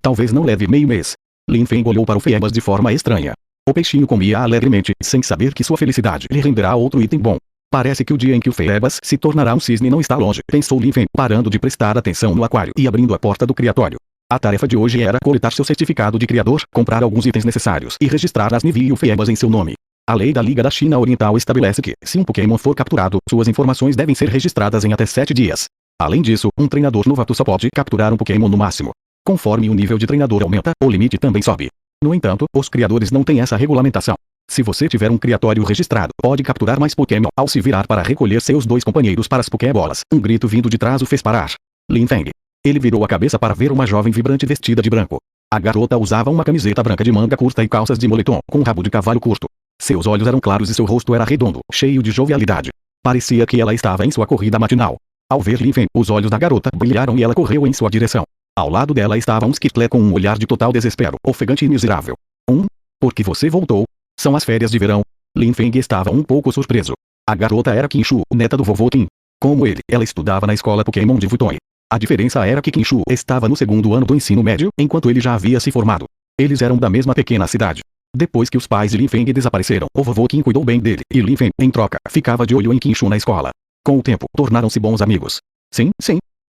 Talvez não leve meio mês. Lin Feng olhou para o Ferbas de forma estranha. O peixinho comia alegremente, sem saber que sua felicidade lhe renderá outro item bom. Parece que o dia em que o Phoebus se tornará um cisne não está longe, pensou Lin Fen, parando de prestar atenção no aquário e abrindo a porta do criatório. A tarefa de hoje era coletar seu certificado de criador, comprar alguns itens necessários e registrar as Nivea e o Phoebus em seu nome. A lei da Liga da China Oriental estabelece que, se um Pokémon for capturado, suas informações devem ser registradas em até 7 dias. Além disso, um treinador novato só pode capturar um Pokémon no máximo. Conforme o nível de treinador aumenta, o limite também sobe. No entanto, os criadores não têm essa regulamentação. Se você tiver um criatório registrado, pode capturar mais Pokémon ao se virar para recolher seus 2 companheiros para as Pokébolas. Um grito vindo de trás o fez parar. Lin Feng. Ele virou a cabeça para ver uma jovem vibrante vestida de branco. A garota usava uma camiseta branca de manga curta e calças de moletom, com um rabo de cavalo curto. Seus olhos eram claros e seu rosto era redondo, cheio de jovialidade. Parecia que ela estava em sua corrida matinal. Ao ver Lin Feng, os olhos da garota brilharam e ela correu em sua direção. Ao lado dela estava um Skittle com um olhar de total desespero, ofegante e miserável. Por que você voltou? São as férias de verão. Lin Feng estava um pouco surpreso. A garota era Qinshu, neta do vovô Qin. Como ele, ela estudava na escola Pokémon de Wutai. A diferença era que Qinshu estava no 2º ano do ensino médio, enquanto ele já havia se formado. Eles eram da mesma pequena cidade. Depois que os pais de Lin Feng desapareceram, o vovô Qin cuidou bem dele, e Lin Feng, em troca, ficava de olho em Qinshu na escola. Com o tempo, tornaram-se bons amigos. Sim.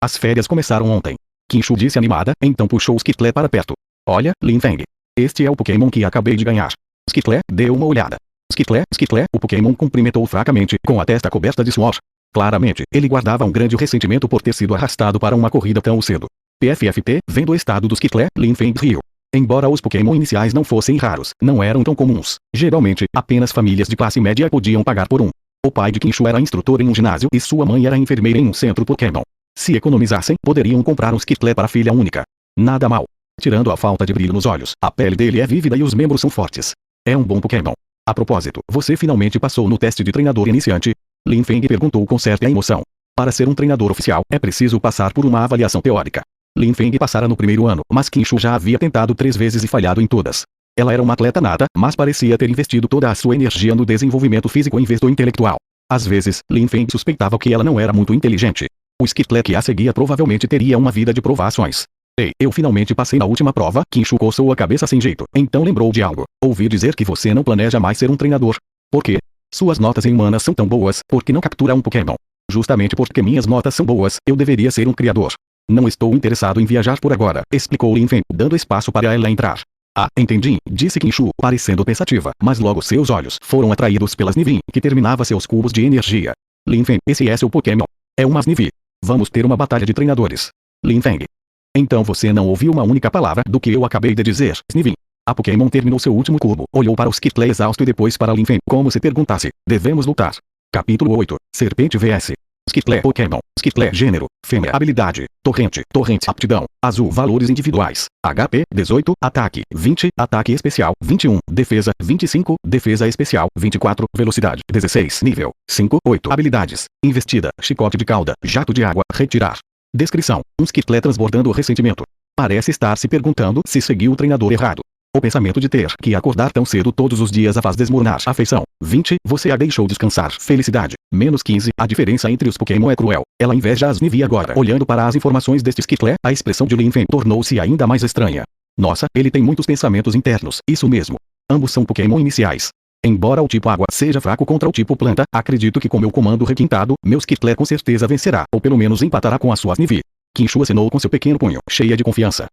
As férias começaram ontem. Qinshu disse animada, então puxou o Skittle para perto. Olha, Lin Feng. Este é o Pokémon que acabei de ganhar. Skittle deu uma olhada. Skittle, o Pokémon cumprimentou fracamente, com a testa coberta de suor. Claramente, ele guardava um grande ressentimento por ter sido arrastado para uma corrida tão cedo. PFFP, vendo o estado do Skittle, Lin Feng riu. Embora os Pokémon iniciais não fossem raros, não eram tão comuns. Geralmente, apenas famílias de classe média podiam pagar por um. O pai de Qinshu era instrutor em um ginásio e sua mãe era enfermeira em um centro Pokémon. Se economizassem, poderiam comprar um Skittle para filha única. Nada mal. Tirando a falta de brilho nos olhos, a pele dele é vívida e os membros são fortes. É um bom Pokémon. A propósito, você finalmente passou no teste de treinador iniciante? Lin Feng perguntou com certa emoção. Para ser um treinador oficial, é preciso passar por uma avaliação teórica. Lin Feng passara no primeiro ano, mas Qinshu já havia tentado 3 vezes e falhado em todas. Ela era uma atleta nata, mas parecia ter investido toda a sua energia no desenvolvimento físico em vez do intelectual. Às vezes, Lin Feng suspeitava que ela não era muito inteligente. O Skittle que a seguia provavelmente teria uma vida de provações. Ei, eu finalmente passei na última prova. Qinshu coçou a cabeça sem jeito, então lembrou de algo. Ouvi dizer que você não planeja mais ser um treinador. Por quê? Suas notas em humanas são tão boas, por que não captura um Pokémon? Justamente porque minhas notas são boas, eu deveria ser um criador. Não estou interessado em viajar por agora, explicou Lin Feng, dando espaço para ela entrar. Ah, entendi, disse Qinshu, parecendo pensativa, mas logo seus olhos foram atraídos pelas Nivea, que terminava seus cubos de energia. Lin Feng, esse é seu Pokémon. É uma Nivea. Vamos ter uma batalha de treinadores. Lin Feng. Então você não ouviu uma única palavra do que eu acabei de dizer, Snivy. A Pokémon terminou seu último cubo, olhou para o Skittle exausto e depois para Lin Feng, como se perguntasse, devemos lutar. Capítulo 8, Serpente vs. Skittle Pokémon, Skittle gênero, fêmea habilidade, torrente, aptidão, azul valores individuais, HP, 18, ataque, 20, ataque especial, 21, defesa, 25, defesa especial, 24, velocidade, 16, nível, 5, 8, habilidades, investida, chicote de cauda, jato de água, retirar. Descrição, um Skittle transbordando ressentimento. Parece estar se perguntando se seguiu o treinador errado. O pensamento de ter que acordar tão cedo todos os dias a faz desmoronar a afeição. 20, você a deixou descansar. Felicidade. -15, a diferença entre os Pokémon é cruel. Ela inveja as Nivea agora. Olhando para as informações deste Skittle, a expressão de Lin Feng tornou-se ainda mais estranha. Nossa, ele tem muitos pensamentos internos. Isso mesmo. Ambos são Pokémon iniciais. Embora o tipo água seja fraco contra o tipo planta, acredito que com meu comando requintado, meu Skittle com certeza vencerá, ou pelo menos empatará com as suas Nivea. Qinshu acenou com seu pequeno punho, cheia de confiança.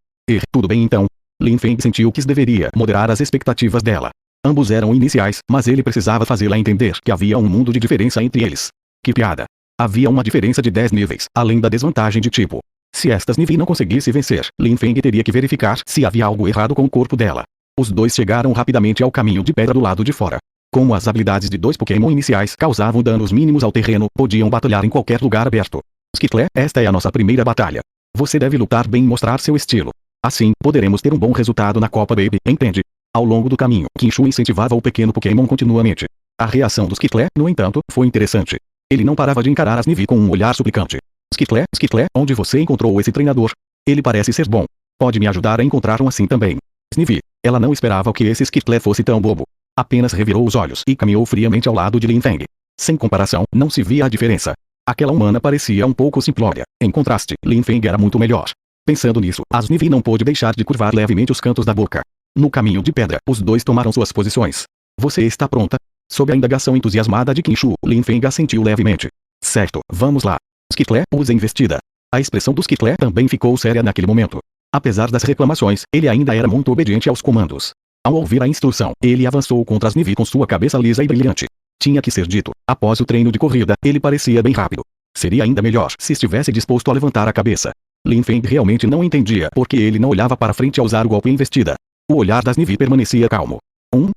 Tudo bem então. Lin Feng sentiu que deveria moderar as expectativas dela. Ambos eram iniciais, mas ele precisava fazê-la entender que havia um mundo de diferença entre eles. Que piada. Havia uma diferença de 10 níveis, além da desvantagem de tipo. Se estas Nivea não conseguisse vencer, Lin Feng teria que verificar se havia algo errado com o corpo dela. Os dois chegaram rapidamente ao caminho de pedra do lado de fora. Como as habilidades de 2 Pokémon iniciais causavam danos mínimos ao terreno, podiam batalhar em qualquer lugar aberto. Skittle, esta é a nossa primeira batalha. Você deve lutar bem e mostrar seu estilo. Assim, poderemos ter um bom resultado na Copa Baby, entende? Ao longo do caminho, Qinshu incentivava o pequeno Pokémon continuamente. A reação do Skittle, no entanto, foi interessante. Ele não parava de encarar as Nivea com um olhar suplicante. Skittle, onde você encontrou esse treinador? Ele parece ser bom. Pode me ajudar a encontrar um assim também. Snivy. Ela não esperava que esse Skittle fosse tão bobo. Apenas revirou os olhos e caminhou friamente ao lado de Lin Feng. Sem comparação, não se via a diferença. Aquela humana parecia um pouco simplória. Em contraste, Lin Feng era muito melhor. Pensando nisso, as Nivea não pôde deixar de curvar levemente os cantos da boca. No caminho de pedra, os dois tomaram suas posições. Você está pronta? Sob a indagação entusiasmada de Qin Shu, Lin Feng assentiu levemente. Certo, vamos lá. Skitle, usa investida. A expressão do Skitle também ficou séria naquele momento. Apesar das reclamações, ele ainda era muito obediente aos comandos. Ao ouvir a instrução, ele avançou contra as Nivi com sua cabeça lisa e brilhante. Tinha que ser dito, após o treino de corrida, ele parecia bem rápido. Seria ainda melhor se estivesse disposto a levantar a cabeça. Lin Feng realmente não entendia porque ele não olhava para frente ao usar o golpe investida. O olhar das Nivi permanecia calmo.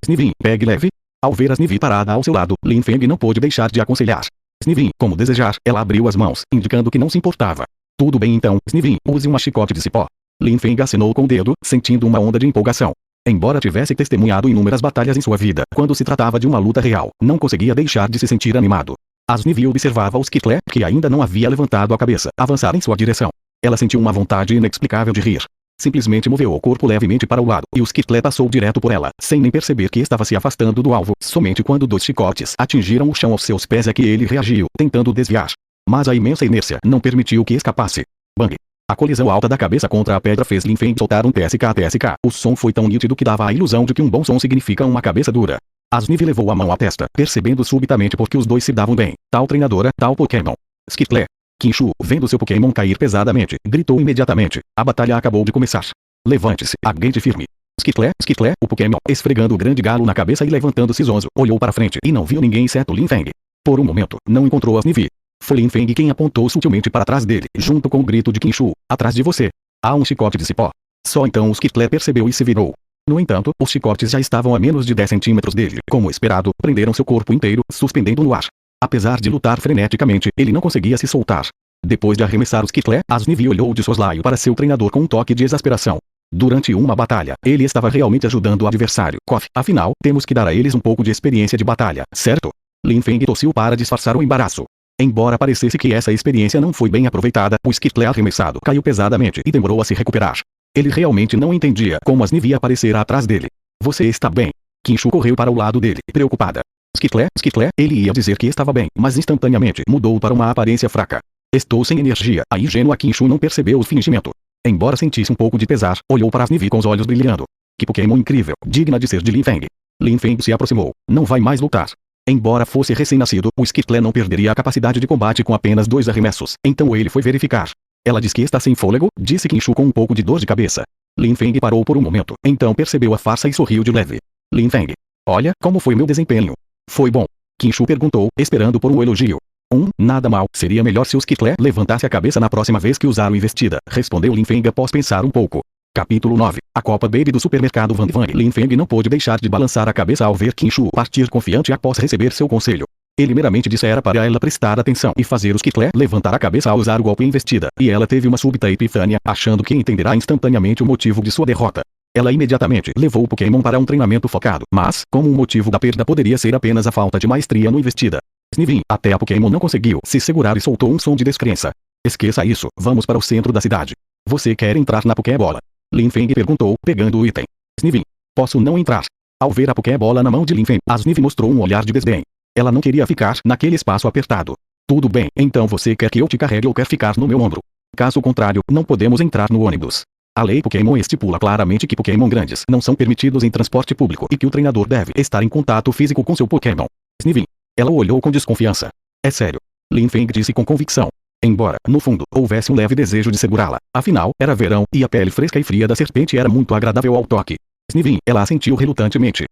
Snivin, pegue leve. Ao ver as Nivi parada ao seu lado, Lin Feng não pôde deixar de aconselhar. Snivin, como desejar, ela abriu as mãos, indicando que não se importava. Tudo bem então, Snivin, use uma chicote de cipó. Lin Feng acenou com o dedo, sentindo uma onda de empolgação. Embora tivesse testemunhado inúmeras batalhas em sua vida, quando se tratava de uma luta real, não conseguia deixar de se sentir animado. As Nivi observava o Skitle, que ainda não havia levantado a cabeça, avançar em sua direção. Ela sentiu uma vontade inexplicável de rir. Simplesmente moveu o corpo levemente para o lado, e o Skitle passou direto por ela, sem nem perceber que estava se afastando do alvo. Somente quando 2 chicotes atingiram o chão aos seus pés é que ele reagiu, tentando desviar. Mas a imensa inércia não permitiu que escapasse. Bang! A colisão alta da cabeça contra a pedra fez Lin Feng soltar um TSK. O som foi tão nítido que dava a ilusão de que um bom som significa uma cabeça dura. Asniv levou a mão à testa, percebendo subitamente porque os dois se davam bem. Tal treinadora, tal Pokémon. Skitle. Qin Shu, vendo seu Pokémon cair pesadamente, gritou imediatamente. A batalha acabou de começar. Levante-se, aguente firme. Skitle, o Pokémon, esfregando o grande galo na cabeça e levantando-se zonzo, olhou para frente e não viu ninguém exceto Lin Feng. Por um momento, não encontrou Asniv. Foi Lin Feng quem apontou sutilmente para trás dele, junto com o grito de Qin Shu. Atrás de você. Há um chicote de cipó. Só então o Skitle percebeu e se virou. No entanto, os chicotes já estavam a menos de 10 centímetros dele. Como esperado, prenderam seu corpo inteiro, suspendendo no ar. Apesar de lutar freneticamente, ele não conseguia se soltar. Depois de arremessar o Skitle, Asniv olhou de soslaio para seu treinador com um toque de exasperação. Durante uma batalha, ele estava realmente ajudando o adversário. Afinal, temos que dar a eles um pouco de experiência de batalha, certo? Lin Feng tossiu para disfarçar o embaraço. Embora parecesse que essa experiência não foi bem aproveitada, o Skitle arremessado caiu pesadamente e demorou a se recuperar. Ele realmente não entendia como Asniv aparecera atrás dele. Você está bem? Qin Shu correu para o lado dele, preocupada. Skitle, ele ia dizer que estava bem, mas instantaneamente mudou para uma aparência fraca. Estou sem energia. A ingênua Qin Shu não percebeu o fingimento. Embora sentisse um pouco de pesar, olhou para Asniv com os olhos brilhando. Que Pokémon incrível, digna de ser de Lin Feng. Lin Feng se aproximou. Não vai mais lutar. Embora fosse recém-nascido, o Skitle não perderia a capacidade de combate com apenas 2 arremessos. Então ele foi verificar. Ela diz que está sem fôlego, disse Qin Shu com um pouco de dor de cabeça. Lin Feng parou por um momento, então percebeu a farsa e sorriu de leve. Lin Feng. Olha, como foi meu desempenho? Foi bom. Qin Shu perguntou, esperando por um elogio. Nada mal. Seria melhor se o Skitle levantasse a cabeça na próxima vez que usar o investida, respondeu Lin Feng após pensar um pouco. Capítulo 9. A Copa Baby do supermercado Van Van. Lin Feng não pôde deixar de balançar a cabeça ao ver Qin Shu partir confiante após receber seu conselho. Ele meramente dissera para ela prestar atenção e fazer o Skitle levantar a cabeça ao usar o golpe investida, e ela teve uma súbita epifânia, achando que entenderá instantaneamente o motivo de sua derrota. Ela imediatamente levou o Pokémon para um treinamento focado, mas, como o motivo da perda poderia ser apenas a falta de maestria no investida. Snivin, até a Pokémon não conseguiu se segurar e soltou um som de descrença. Esqueça isso, vamos para o centro da cidade. Você quer entrar na Pokébola? Lin Feng perguntou, pegando o item. Snivin, posso não entrar? Ao ver a Pokébola na mão de Lin Feng, Asniv mostrou um olhar de desdém. Ela não queria ficar naquele espaço apertado. Tudo bem, então você quer que eu te carregue ou quer ficar no meu ombro? Caso contrário, não podemos entrar no ônibus. A lei Pokémon estipula claramente que Pokémon grandes não são permitidos em transporte público e que o treinador deve estar em contato físico com seu Pokémon. Snivin. Ela o olhou com desconfiança. É sério. Lin Feng disse com convicção. Embora, no fundo, houvesse um leve desejo de segurá-la. Afinal, era verão, e a pele fresca e fria da serpente era muito agradável ao toque. Snivin, ela assentiu relutantemente.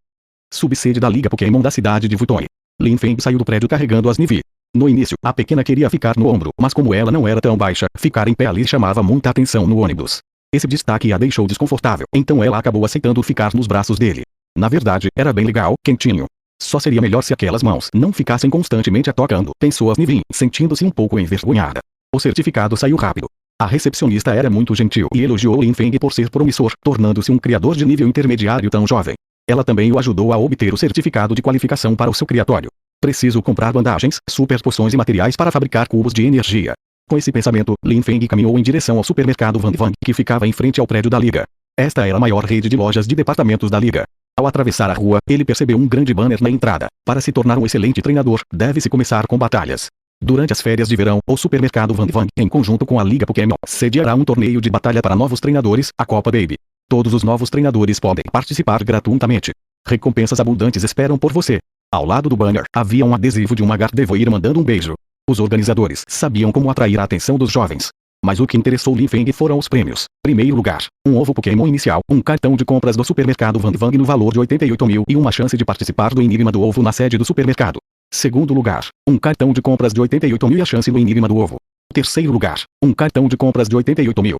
Subsede da Liga Pokémon da cidade de Vuitton. Lin Feng saiu do prédio carregando Asniv. No início, a pequena queria ficar no ombro, mas como ela não era tão baixa, ficar em pé ali chamava muita atenção no ônibus. Esse destaque a deixou desconfortável, então ela acabou aceitando ficar nos braços dele. Na verdade, era bem legal, quentinho. Só seria melhor se aquelas mãos não ficassem constantemente a tocando, pensou Asniv, sentindo-se um pouco envergonhada. O certificado saiu rápido. A recepcionista era muito gentil e elogiou Lin Feng por ser promissor, tornando-se um criador de nível intermediário tão jovem. Ela também o ajudou a obter o certificado de qualificação para o seu criatório. Preciso comprar bandagens, super poções e materiais para fabricar cubos de energia. Com esse pensamento, Lin Feng caminhou em direção ao supermercado Van Van, que ficava em frente ao prédio da Liga. Esta era a maior rede de lojas de departamentos da Liga. Ao atravessar a rua, ele percebeu um grande banner na entrada. Para se tornar um excelente treinador, deve-se começar com batalhas. Durante as férias de verão, o supermercado Van Van, em conjunto com a Liga Pokémon, sediará um torneio de batalha para novos treinadores, a Copa Baby. Todos os novos treinadores podem participar gratuitamente. Recompensas abundantes esperam por você. Ao lado do banner, havia um adesivo de uma Gardevoir mandando um beijo. Os organizadores sabiam como atrair a atenção dos jovens. Mas o que interessou Lin Feng foram os prêmios. Primeiro lugar, um ovo Pokémon inicial, um cartão de compras do supermercado Vang Vang no valor de 88 mil e uma chance de participar do Enigma do Ovo na sede do supermercado. Segundo lugar, um cartão de compras de 88 mil e a chance no Enigma do Ovo. Terceiro lugar, um cartão de compras de 88 mil.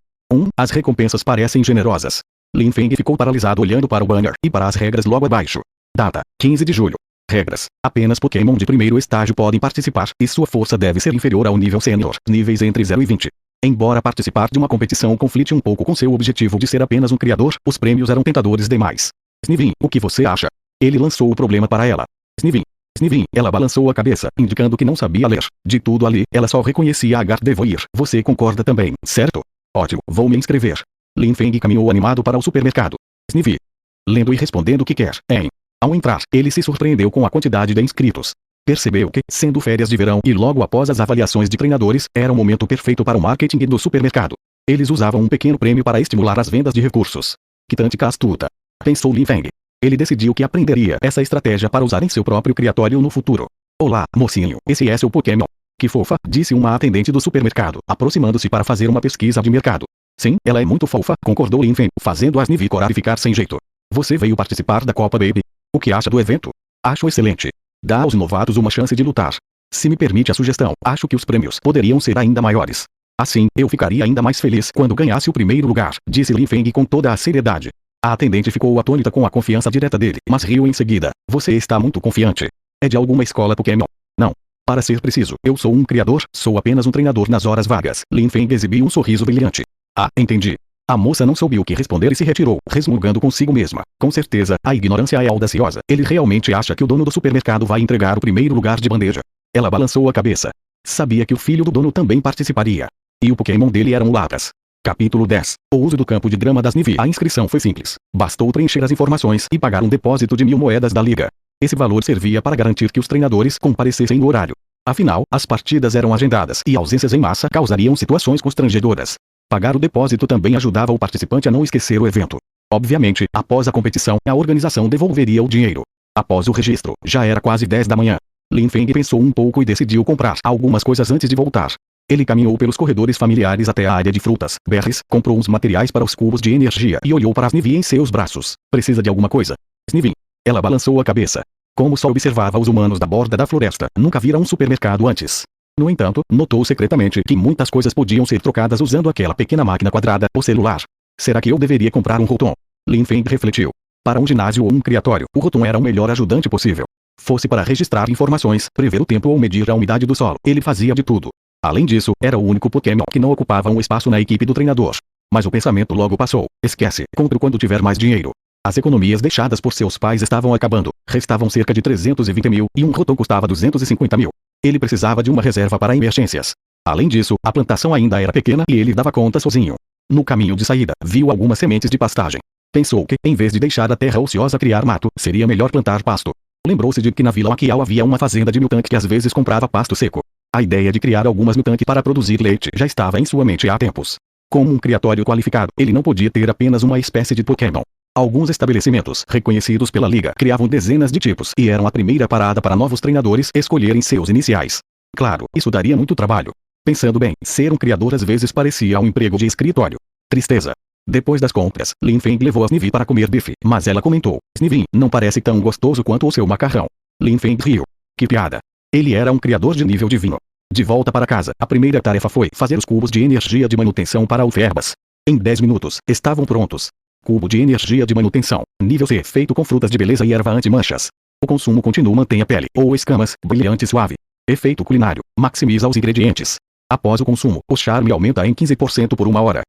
As recompensas parecem generosas. Lin Feng ficou paralisado olhando para o banner e para as regras logo abaixo. Data, 15 de julho. Regras. Apenas Pokémon de primeiro estágio podem participar e sua força deve ser inferior ao nível Sênior, níveis entre 0 e 20. Embora participar de uma competição conflite um pouco com seu objetivo de ser apenas um criador, os prêmios eram tentadores demais. Snivin, o que você acha? Ele lançou o problema para ela. Snivin. Snivin, ela balançou a cabeça, indicando que não sabia ler. De tudo ali, ela só reconhecia a Gardevoir. Você concorda também, certo? Ótimo, vou me inscrever. Lin Feng caminhou animado para o supermercado. Snivy. Lendo e respondendo o que quer, hein? Ao entrar, ele se surpreendeu com a quantidade de inscritos. Percebeu que, sendo férias de verão e logo após as avaliações de treinadores, era o momento perfeito para o marketing do supermercado. Eles usavam um pequeno prêmio para estimular as vendas de recursos. Que tática astuta, pensou Lin Feng. Ele decidiu que aprenderia essa estratégia para usar em seu próprio criatório no futuro. Olá, mocinho, esse é seu Pokémon. Que fofa, disse uma atendente do supermercado, aproximando-se para fazer uma pesquisa de mercado. Sim, ela é muito fofa, concordou Lin Feng, fazendo a Snivy corar e ficar sem jeito. Você veio participar da Copa Baby? O que acha do evento? Acho excelente. Dá aos novatos uma chance de lutar. Se me permite a sugestão, acho que os prêmios poderiam ser ainda maiores. Assim, eu ficaria ainda mais feliz quando ganhasse o primeiro lugar, disse Lin Feng com toda a seriedade. A atendente ficou atônita com a confiança direta dele, mas riu em seguida. Você está muito confiante. É de alguma escola Pokémon? Não. Para ser preciso, eu sou um criador, sou apenas um treinador nas horas vagas. Lin Feng exibiu um sorriso brilhante. Ah, entendi. A moça não soube o que responder e se retirou, resmungando consigo mesma. Com certeza, a ignorância é audaciosa. Ele realmente acha que o dono do supermercado vai entregar o primeiro lugar de bandeja. Ela balançou a cabeça. Sabia que o filho do dono também participaria. E o Pokémon dele era um Lapras. Capítulo 10. O uso do campo de grama das Snivy. A inscrição foi simples. Bastou preencher as informações e pagar um depósito de 1000 moedas da liga. Esse valor servia para garantir que os treinadores comparecessem no horário. Afinal, as partidas eram agendadas e ausências em massa causariam situações constrangedoras. Pagar o depósito também ajudava o participante a não esquecer o evento. Obviamente, após a competição, a organização devolveria o dinheiro. Após o registro, já era quase 10 da manhã. Lin Feng pensou um pouco e decidiu comprar algumas coisas antes de voltar. Ele caminhou pelos corredores familiares até a área de frutas, berries, comprou uns materiais para os cubos de energia e olhou para a Snivy em seus braços. Precisa de alguma coisa? Snivy. Ela balançou a cabeça. Como só observava os humanos da borda da floresta, nunca vira um supermercado antes. No entanto, notou secretamente que muitas coisas podiam ser trocadas usando aquela pequena máquina quadrada, o celular. Será que eu deveria comprar um Rotom? Lin Feng refletiu. Para um ginásio ou um criatório, o Rotom era o melhor ajudante possível. Fosse para registrar informações, prever o tempo ou medir a umidade do solo, ele fazia de tudo. Além disso, era o único Pokémon que não ocupava um espaço na equipe do treinador. Mas o pensamento logo passou. Esquece, compre quando tiver mais dinheiro. As economias deixadas por seus pais estavam acabando. Restavam cerca de 320 mil e um Rotom custava 250 mil. Ele precisava de uma reserva para emergências. Além disso, a plantação ainda era pequena e ele dava conta sozinho. No caminho de saída, viu algumas sementes de pastagem. Pensou que, em vez de deixar a terra ociosa criar mato, seria melhor plantar pasto. Lembrou-se de que na Vila Maquial havia uma fazenda de Miltank que às vezes comprava pasto seco. A ideia de criar algumas Miltank para produzir leite já estava em sua mente há tempos. Como um criatório qualificado, ele não podia ter apenas uma espécie de Pokémon. Alguns estabelecimentos, reconhecidos pela liga, criavam dezenas de tipos e eram a primeira parada para novos treinadores escolherem seus iniciais. Claro, isso daria muito trabalho. Pensando bem, ser um criador às vezes parecia um emprego de escritório. Tristeza. Depois das compras, Lin Feng levou a Snivy para comer bife, mas ela comentou: Snivy, não parece tão gostoso quanto o seu macarrão. Lin Feng riu. Que piada. Ele era um criador de nível divino. De volta para casa, a primeira tarefa foi fazer os cubos de energia de manutenção para o Ferbas. Em 10 minutos, estavam prontos. Cubo de energia de manutenção, nível C, feito com frutas de beleza e erva anti-manchas. O consumo contínuo mantém a pele ou escamas brilhante e suave. Efeito culinário, maximiza os ingredientes. Após o consumo, o charme aumenta em 15% por 1 hora.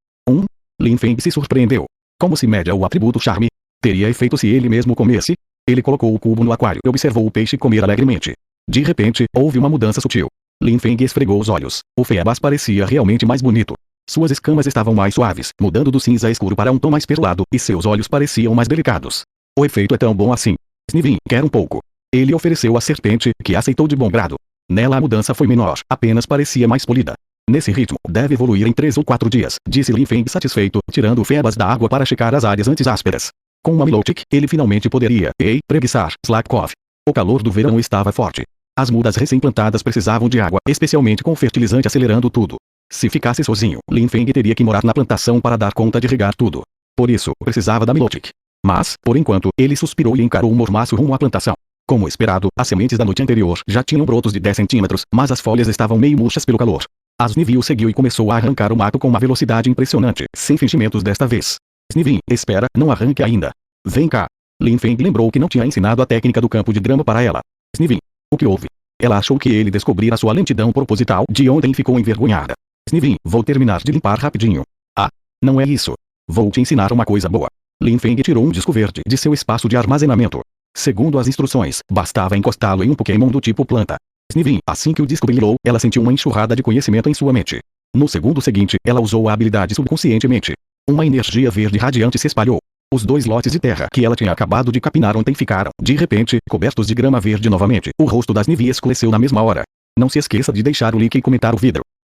Lin Feng se surpreendeu. Como se mede o atributo charme? Teria efeito se ele mesmo comesse? Ele colocou o cubo no aquário e observou o peixe comer alegremente. De repente, houve uma mudança sutil. Lin Feng esfregou os olhos. O Ferbas parecia realmente mais bonito. Suas escamas estavam mais suaves, mudando do cinza escuro para um tom mais perlado, e seus olhos pareciam mais delicados. O efeito é tão bom assim. Snivy, quer um pouco? Ele ofereceu à serpente, que aceitou de bom grado. Nela a mudança foi menor, apenas parecia mais polida. Nesse ritmo, deve evoluir em 3 ou 4 dias, disse Lin Feng satisfeito, tirando febas da água para checar as áreas antes ásperas. Com uma Milotic, ele finalmente poderia, preguiçar, Slakov. O calor do verão estava forte. As mudas recém-plantadas precisavam de água, especialmente com fertilizante acelerando tudo. Se ficasse sozinho, Lin Feng teria que morar na plantação para dar conta de regar tudo. Por isso, precisava da Milotic. Mas, por enquanto, ele suspirou e encarou o mormaço rumo à plantação. Como esperado, as sementes da noite anterior já tinham brotos de 10 centímetros, mas as folhas estavam meio murchas pelo calor. Snivy o seguiu e começou a arrancar o mato com uma velocidade impressionante, sem fingimentos desta vez. Snivy, espera, não arranque ainda. Vem cá. Lin Feng lembrou que não tinha ensinado a técnica do campo de grama para ela. Snivy. O que houve? Ela achou que ele descobrira sua lentidão proposital de ontem e ficou envergonhada. Snivy, vou terminar de limpar rapidinho. Ah, não é isso. Vou te ensinar uma coisa boa. Lin Feng tirou um disco verde de seu espaço de armazenamento. Segundo as instruções, bastava encostá-lo em um Pokémon do tipo planta. Snivy, assim que o disco brilhou, ela sentiu uma enxurrada de conhecimento em sua mente. No segundo seguinte, ela usou a habilidade subconscientemente. Uma energia verde radiante se espalhou. Os 2 lotes de terra que ela tinha acabado de capinar ontem ficaram, de repente, cobertos de grama verde novamente. O rosto das Snivy escureceu na mesma hora. Não se esqueça de deixar o like e comentar o vídeo.